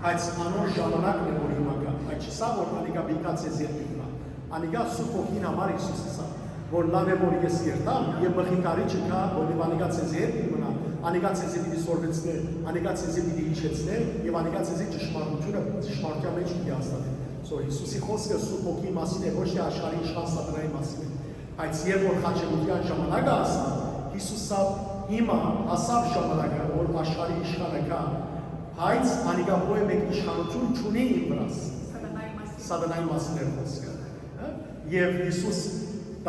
բայց անոր ժամանակն է որ հիմա կա, բայց չսա որ անիկա բիկացես երթիքնա։ Անիկա սուրբ ոգին համար Հիսուսը ասավ, որ լավ է որ ես երթամ եւ մխիթարի չկա, որ անիկա ցեզ հետ մնա, անիկա ցեզ պիտի սորվեցնե, անիկա ցեզ պիտի իջեցնե եւ անիկա ցեզ ճշմարտությունը ճշմարտության մեջ պիտի հաստատի։ So Հիսուսի խոսքը Սուրբ Հոգի մասին է, ոչ թե աշխարհի իշխան Սատանայի մասին է։ Բայց երբ որ խաչելության ժամանակը ասավ, Հիսուսը հիմա ասավ ժամանակը, որ աշխարհի իշխանը կա, բայց անիկա ոչ մեկ իշխանություն չունի իմ վրաս։ Սատանայի մասին է խոսքը։ Եվ Հիսուս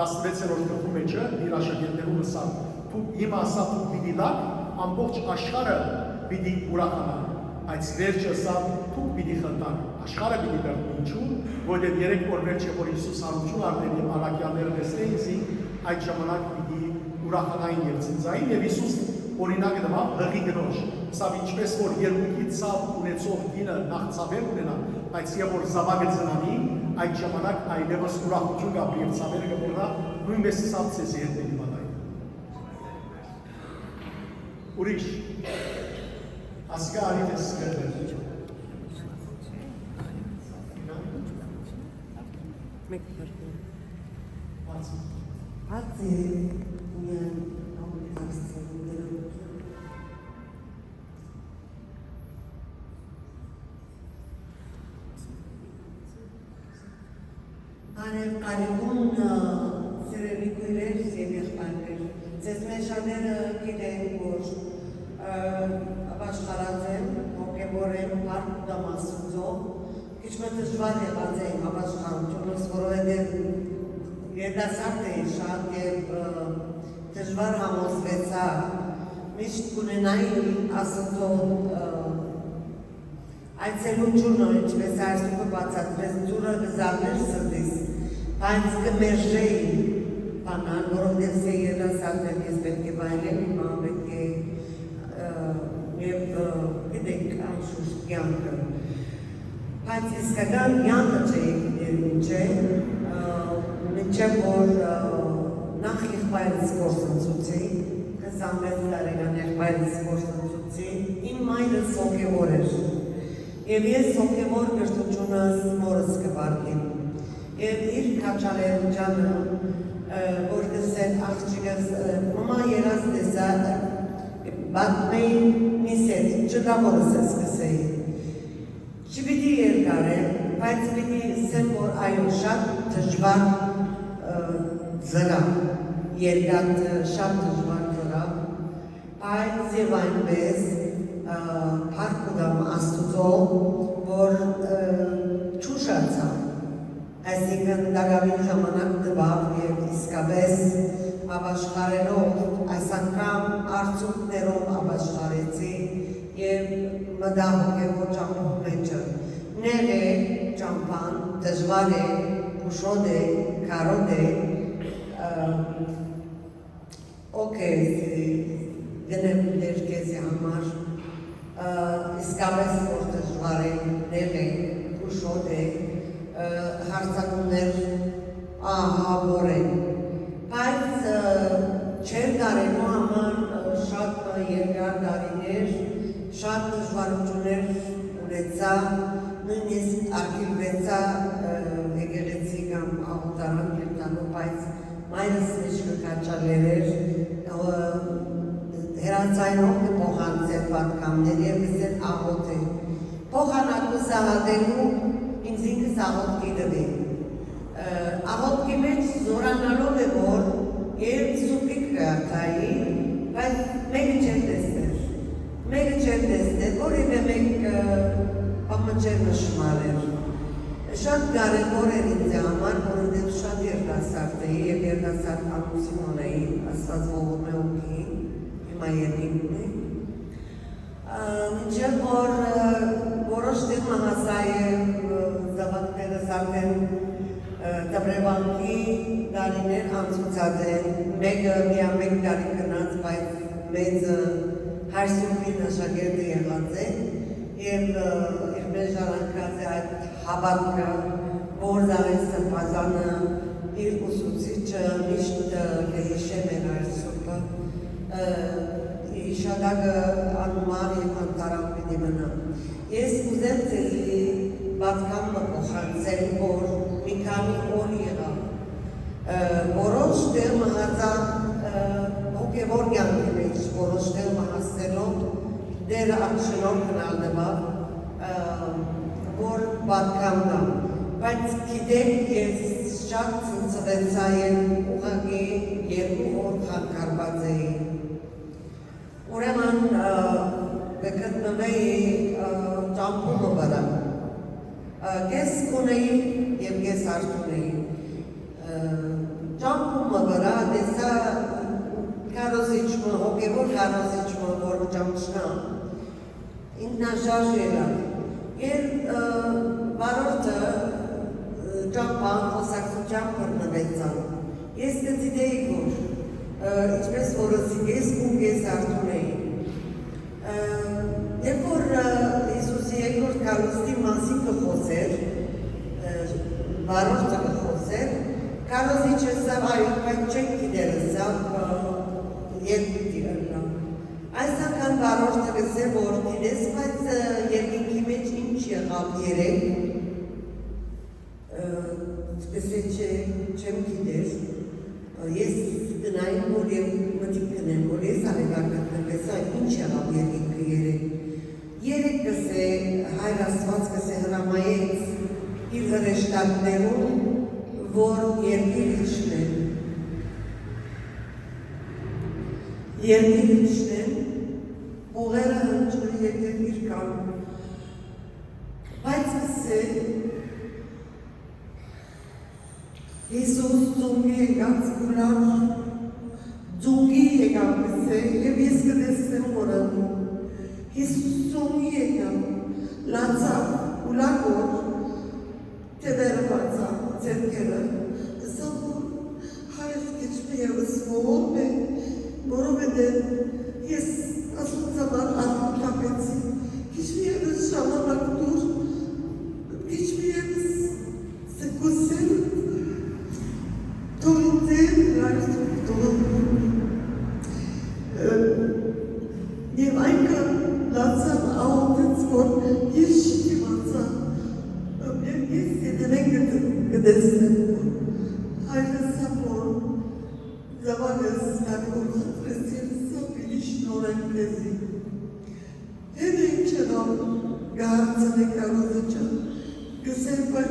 16-րդ գլխի մեջ իր աշակերտներուն ասավ, դու հիմա ասավ դու պիտի լաք, ամբողջ աշխարհը պիտի ուրախանա, բայց վերջը ասավ դու պիտի խնդան, աշխարհը պիտի բերնի, ինչու, որովհետև 3 օր վերջը որ Հիսուս հարություն առնել եւ առաքյալները տեսնեին, այդ ժամանակ պիտի ուրախանային եւ ցնծային եւ Հիսուս օրինակը դվա հղի գնոջ, սա ինչպես որ երկուքի ցավ ունեցող գինը նախ ցավեր ունենա, բայց երբ որ զավակը ծնանի, այդ ժամանակ այլևս ուրախություն կա եւ ցավերը կգոռա, նույնպես ցավ ցեզի հետ դեպի մատային։ Ուրիշ ասկա արի տեսկել Արև կարիգուն սերելի կույրեր և եղբայրներ, ձեզ մեր շատերը գիտեն, որ ապաշխարած եմ, հոգևոր եմ, հարկ ու դամասուծով, քիչ մը դժվար եղած եմ ապաշխարությունս, որովհետև երդասարդ էի շատ և դժվար համոզվեցա, միշտ կունենայի ասծով այցելությունը, ինչպես այսուկը բացատրեց, ծուրը գզարներ սրտիս, բայց կմերժեի բանան, որովհետև սե երդասարդներ ես պետք է բայլեմ, հիմա պետք է և գիտենք անշուշտ կյանքը, բայց իսկական կյանքը չէի գիտեր ինչ է, մինչև որ նախ եղբայրս գործընծուցի, 26 տարեկան եղբայրս գործընծուցի, իմ մայրս հոգևոր էր, և ես հոգևոր կրթությունս մորս կպարկեմ, և իր քաչալերությանը, որ կսեն աղջիկս, մամա երաս տեսա, բատմեի միս հետ, ճտավորս ես կսեի, չպիտի երկար եմ, բայց պիտի սեմ, որ այո շատ դժվար զրա, երկատ շատ դժվար զրա, բայց և այնպես, հարկ ուդամ աստուծով, որ չուշացա, այսինքն դագավին ժամանակ դվավ և իսկապես ապաշխարելով, այս անգամ արդյունքներով ապաշխարեցի և մտա հոգևոր ճամփով մեջը, նեղ է ճամփան, դժվար է, ուշոտ է, քարոտ է, գնեմ դեր քեզի համար, իսկապես որ դժվար է, նեղ է, ուշոտ է, հարցակումներ ահավոր են, բայց չեր դարելու համար շատ երկար դարիներ, շատ դժվարություններ ունեցա, նույնիսկ արգելվեցա եկեղեցի կամ աղոտարան երտանով, բայց մայրս մեջ կքաչալեր էր, հերացայնով կփոխանցել պատկամներ և գսել աղոտ է։ Փոխանակու զահատելու ինձ ինքս աղոտքի դվի։ Աղոտքի մեջ զորանալով է որ երբ սուպիկ կարտայի, բայց մեկը չեր տեսներ։ Մեկը չեր տեսներ, որևէ մեկ բամը չեր նշմարեր։ Շատ կարևոր էր ինձ համար, որովհետև շատ երդասարդ էի և երդասարդ ամուսին ունեի, Աստված ողում է ուքի, հիմա երկինն է։ Մինչև որ որոշ դեպ հասա և զավակներս արդեն դպրեվանքի դարիներ անցուցած են, մեկը միամեկ դարի կնած, բայց մեծը հարսյունքին աշակերտը եղած է և իր մեջ ժարանքած է այդ հավատքը, որ զարես սրպազանը իր ուսուցիչը միշտ կհիշեմ էր այս սուրպը, իշադակը անմար և անտարավ պիտի մնա։ Ես ուզեմ ձեզի պատկամը փոխանցել, որ մի քանի օր եղավ, որոշ դեր մահացա հոգևոր կյանքի մեջ, որոշ դեր մահացնելով դեր ակշնով գնալ նվավ, որ պատկամն բայց գիտեք ես շատ ցնցվեցա եւ ուղղակի երկու օր խանգարված էի։ Ուրեմն գտնվեի ճամփումը վրա։ Կես կունեի եւ կես արթունեի։ Ճամփումը վրա տեսա քարոզիչը, հոգեվոր քարոզիչը, որ ճամփշնա ինքնաշարժ ելավ։ Եվ վարորդը ճամփան խոսակցությամբ բռնվեցան։ Ես գիտեի, որ ինչպես որսի ես ու ես արթուն էի։ Երբ որ Հիսուսի երկրորդ քարոզի մասին կխոսեր, վարորդը կխոսեր, քարոզիչը սա այո, բայց չեք գիտեր սա երբ պիտի ըլլա։ Այս անգամ վարորդը գսե որ դիրես, բայց երկինքի մեջ ինչ եղավ երեք, գսե չեմ գիտեր, ես գնային, որ և մտիկ գնեմ, որ ես արևակրտնվեսա ինչ եղավ երկինքը երեք։ Երեք գսե հայր աստված գսե հրամայեց իր հրեշտակներում, որ երկիր իջնեն։ Երկիր իջնեն, ուղերը հնչում և երկիր կան։ Բայց գսե Հիսուս ձունգի եկած գուլար, ձունգի եկավ գսե և ես կտեսնեմ որը։ Հիսուս ձունգի եկավ, լացավ, ուլակոր, թևերը բացավ, ձերքերը, ասավ, որ հայր կեչմը եվս ողորմ է, որովհետև ես ասուցաբար արդուն կապեցի, կեչմը եվս ժամանակ դուր, կեչմը եվս սկուսել, թողիցել, լարսում թողում, և այնքան լացավ աղոտեց, որ ես շիքի մացավ, ես եդերեն կդեսնեմ, հայրս սապոր, զավագս կարգով խտրես և սապիլի շնորեն կեզի։ Հետ են չեղավ գահարցն է կարոզիչը, գսել բան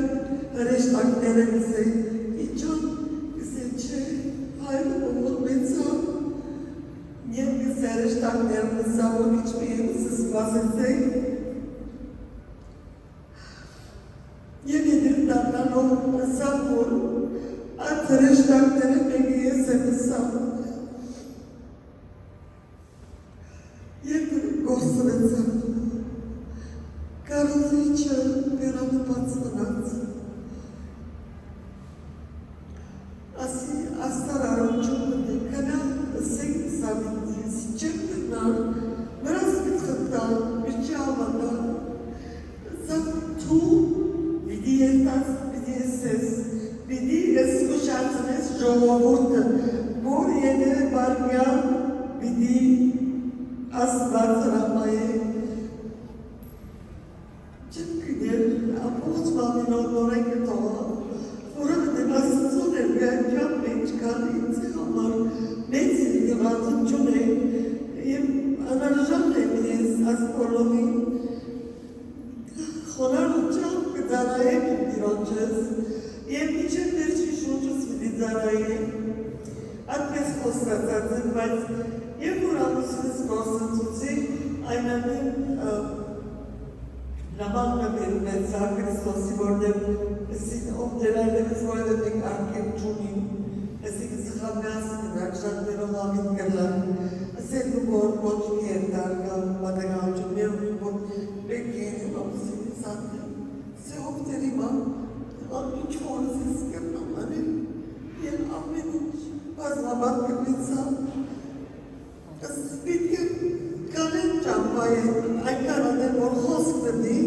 հրեշտակները գսել, իչան գսել չէ, հայրը ողոր մեծավ, և գսել հրեշտակները գսավ, որ իչմի եղուսը սպասեցեք, և եդր դառնալով գսավ, որ այդ հրեշտակները մեկը ես եմ գսավ, և գործվեցավ, կարոզիչը վերանպած մնաց, ասի աստար առոջում է, կնա սեք սավին ես, չեմ գնար, մրազ կտխտալ, միջի ավանդալ, սա թու, վիդի երտաց, վիդի եսես, վիդի ես կուշացնես ժողովորդը, որ ետերը բարմյան, վիդի աստված հրամայ է, չեմ գներ, ապոց մամինով նորեն կտողա, որովհետև աստծուն է միանջան մեջ կան ինձ համար մեծ գվազություն է և անարժան եմ ես ասպոլովի խոնարհությամբ կդարայեմ իմ դիրոջս և միջև վերջի շուրջս պիտի դարայեմ այդպես խոստացած եմ, բայց և որ ամուսինս գործընծուցի այնանեմ նամանն բերում է ծա Քրիստոսի որտև ասին ով դերայլևս որևէ մեկ արկել չունի, ասին սխամյաս նրակշատներով ամին կլան, ասեն որ ոչ մի երդար կամ պատեգանչումներ ունի, որ մեկ երև ամուսինի սանդեմ, սե ով դերիմա, ինչ որս ես կրնամանել, և ամեն ինչ բազմաբատ կմեցա, ասպիտք է կանեն ճամպայ է, այնքան ադեն որ խոսք դնի,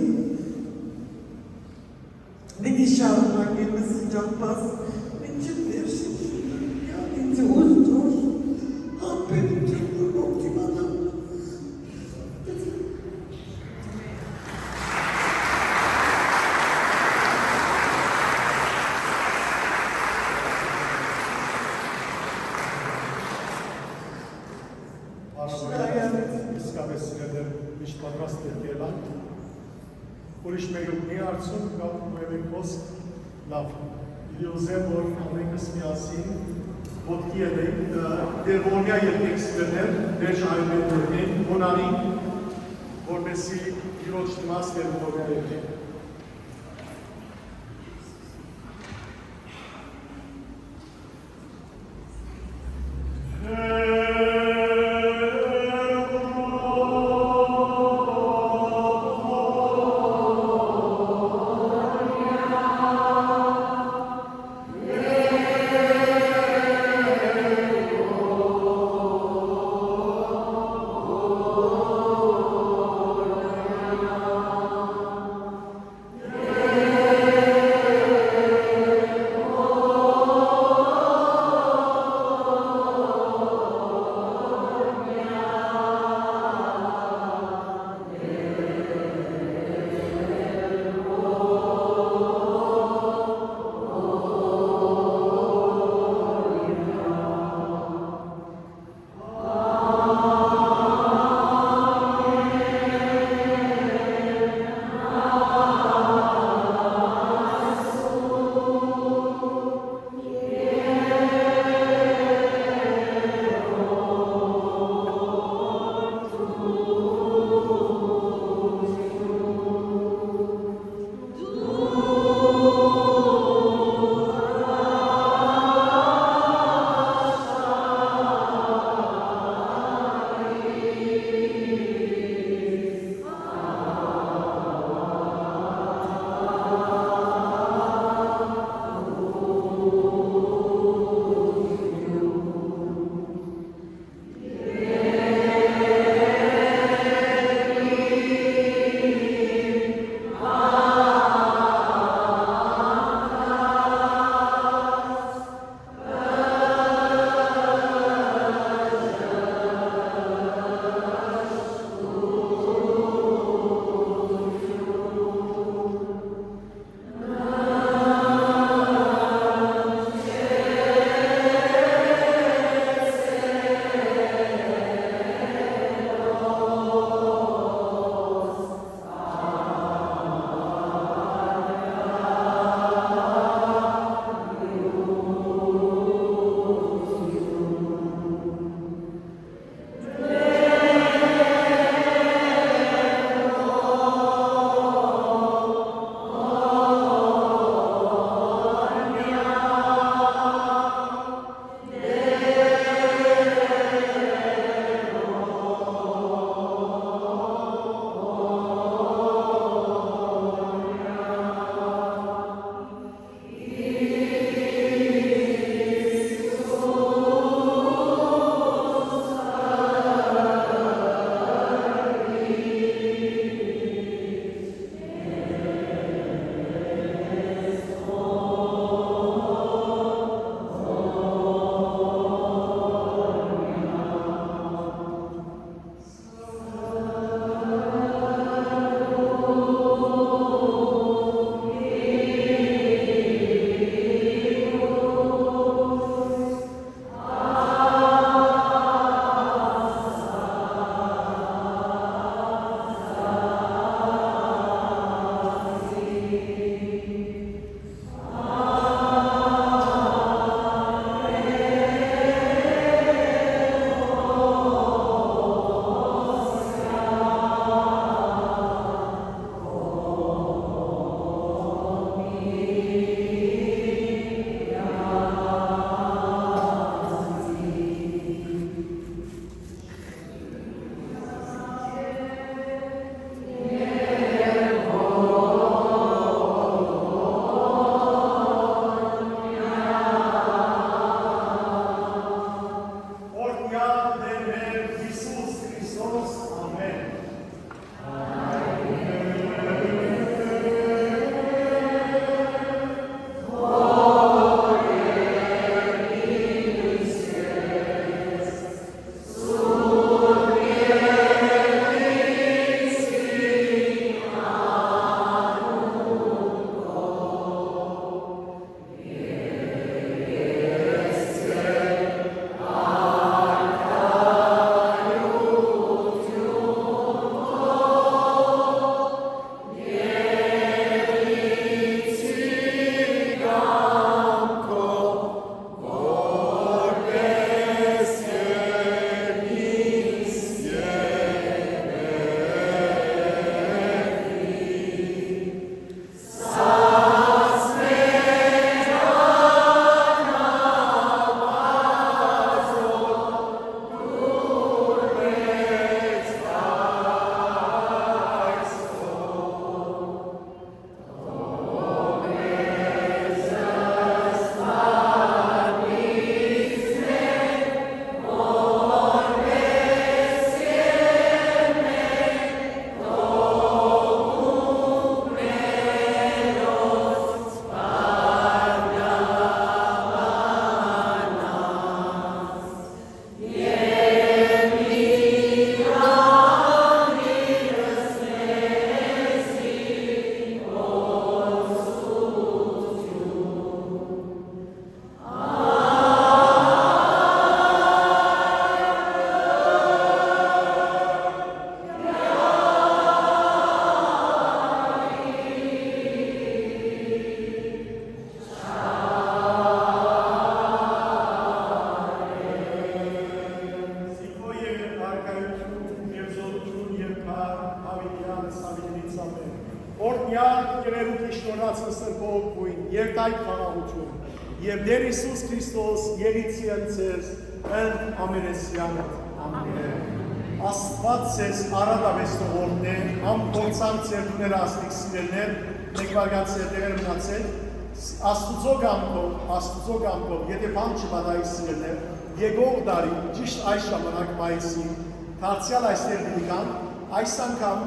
մինի շարունակել մսի ճամպաս, մինչև վերշի շուր, ինձ ուր, համպեր ինչև որ ոգտիմանա։ Իսկապես սիրել միշտ պատրաստ եք ելանք, ուրիշ մեկը ունի արդյուն կամ ուրևէ խոսք Լավ, իլիոզեմ, որ ամենքս միասին ոտքի ելենք, դեր որմյա ելնենք սվերներ, դեր շահերներ որմեն, հոնարին, որպեսի իրոչ դիմաց դեր որմյա ելնենք։ Աստվածն սրբով գույն, երտայք խաղաղություն, և Դեր Հիսուս Քրիստոս ելիցիան ձեզ ընդ ամենեսյանը, ամեն։ Աստված ձեզ արադավեստով օրդն է, ամփորձան ձեր դուները աստիկ սիրելներ, մեկ վարգան սերտեղեր մնացել, Աստուծո գամքով, եթե բան չպատահի սիրելներ, եկող դարի, ճիշտ այս ժամանակ մայիսի, դարձյալ այստեղ դիգան, այս անգամ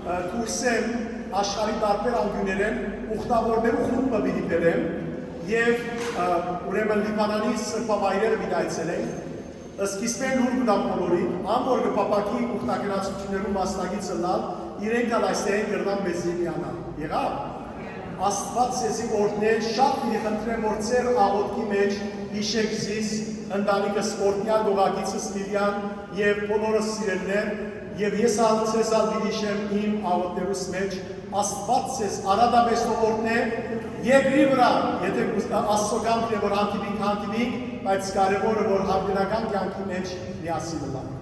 դուրսեմ աշխարհի տարբեր անկյուններեն ուխտավորներու խումբը պիտի բերեմ եւ ուրեմն Լիբանանի սրբավայրերը պիտի այցելենք, սկիզբեն լուր կտամ բոլորին, ամոր կպապակի ուխտագնացություններու մասնակիցը լալ, իրենք ալ այստեղ կրնան մեզի միանալ։ Եղավ։ Աստված ձեզի օրհնե, շատ պիտի խնդրեմ, որ ձեր աղոթքի մեջ հիշեք զիս, ընտանիքս օրհնյալ գողագիցս Լիլիան եւ բոլորս սիրելներ, եւ ես ալ ձեզ ալ պիտի հիշեմ իմ աղոթներուս մեջ, Աստված ձեզ արադավեստով օրհնե, երկրի վրա, եթե Աստծո կամքն է, որ հանդիպինք, բայց կարևորը որ հավերական կյանքի մեջ միասին լան։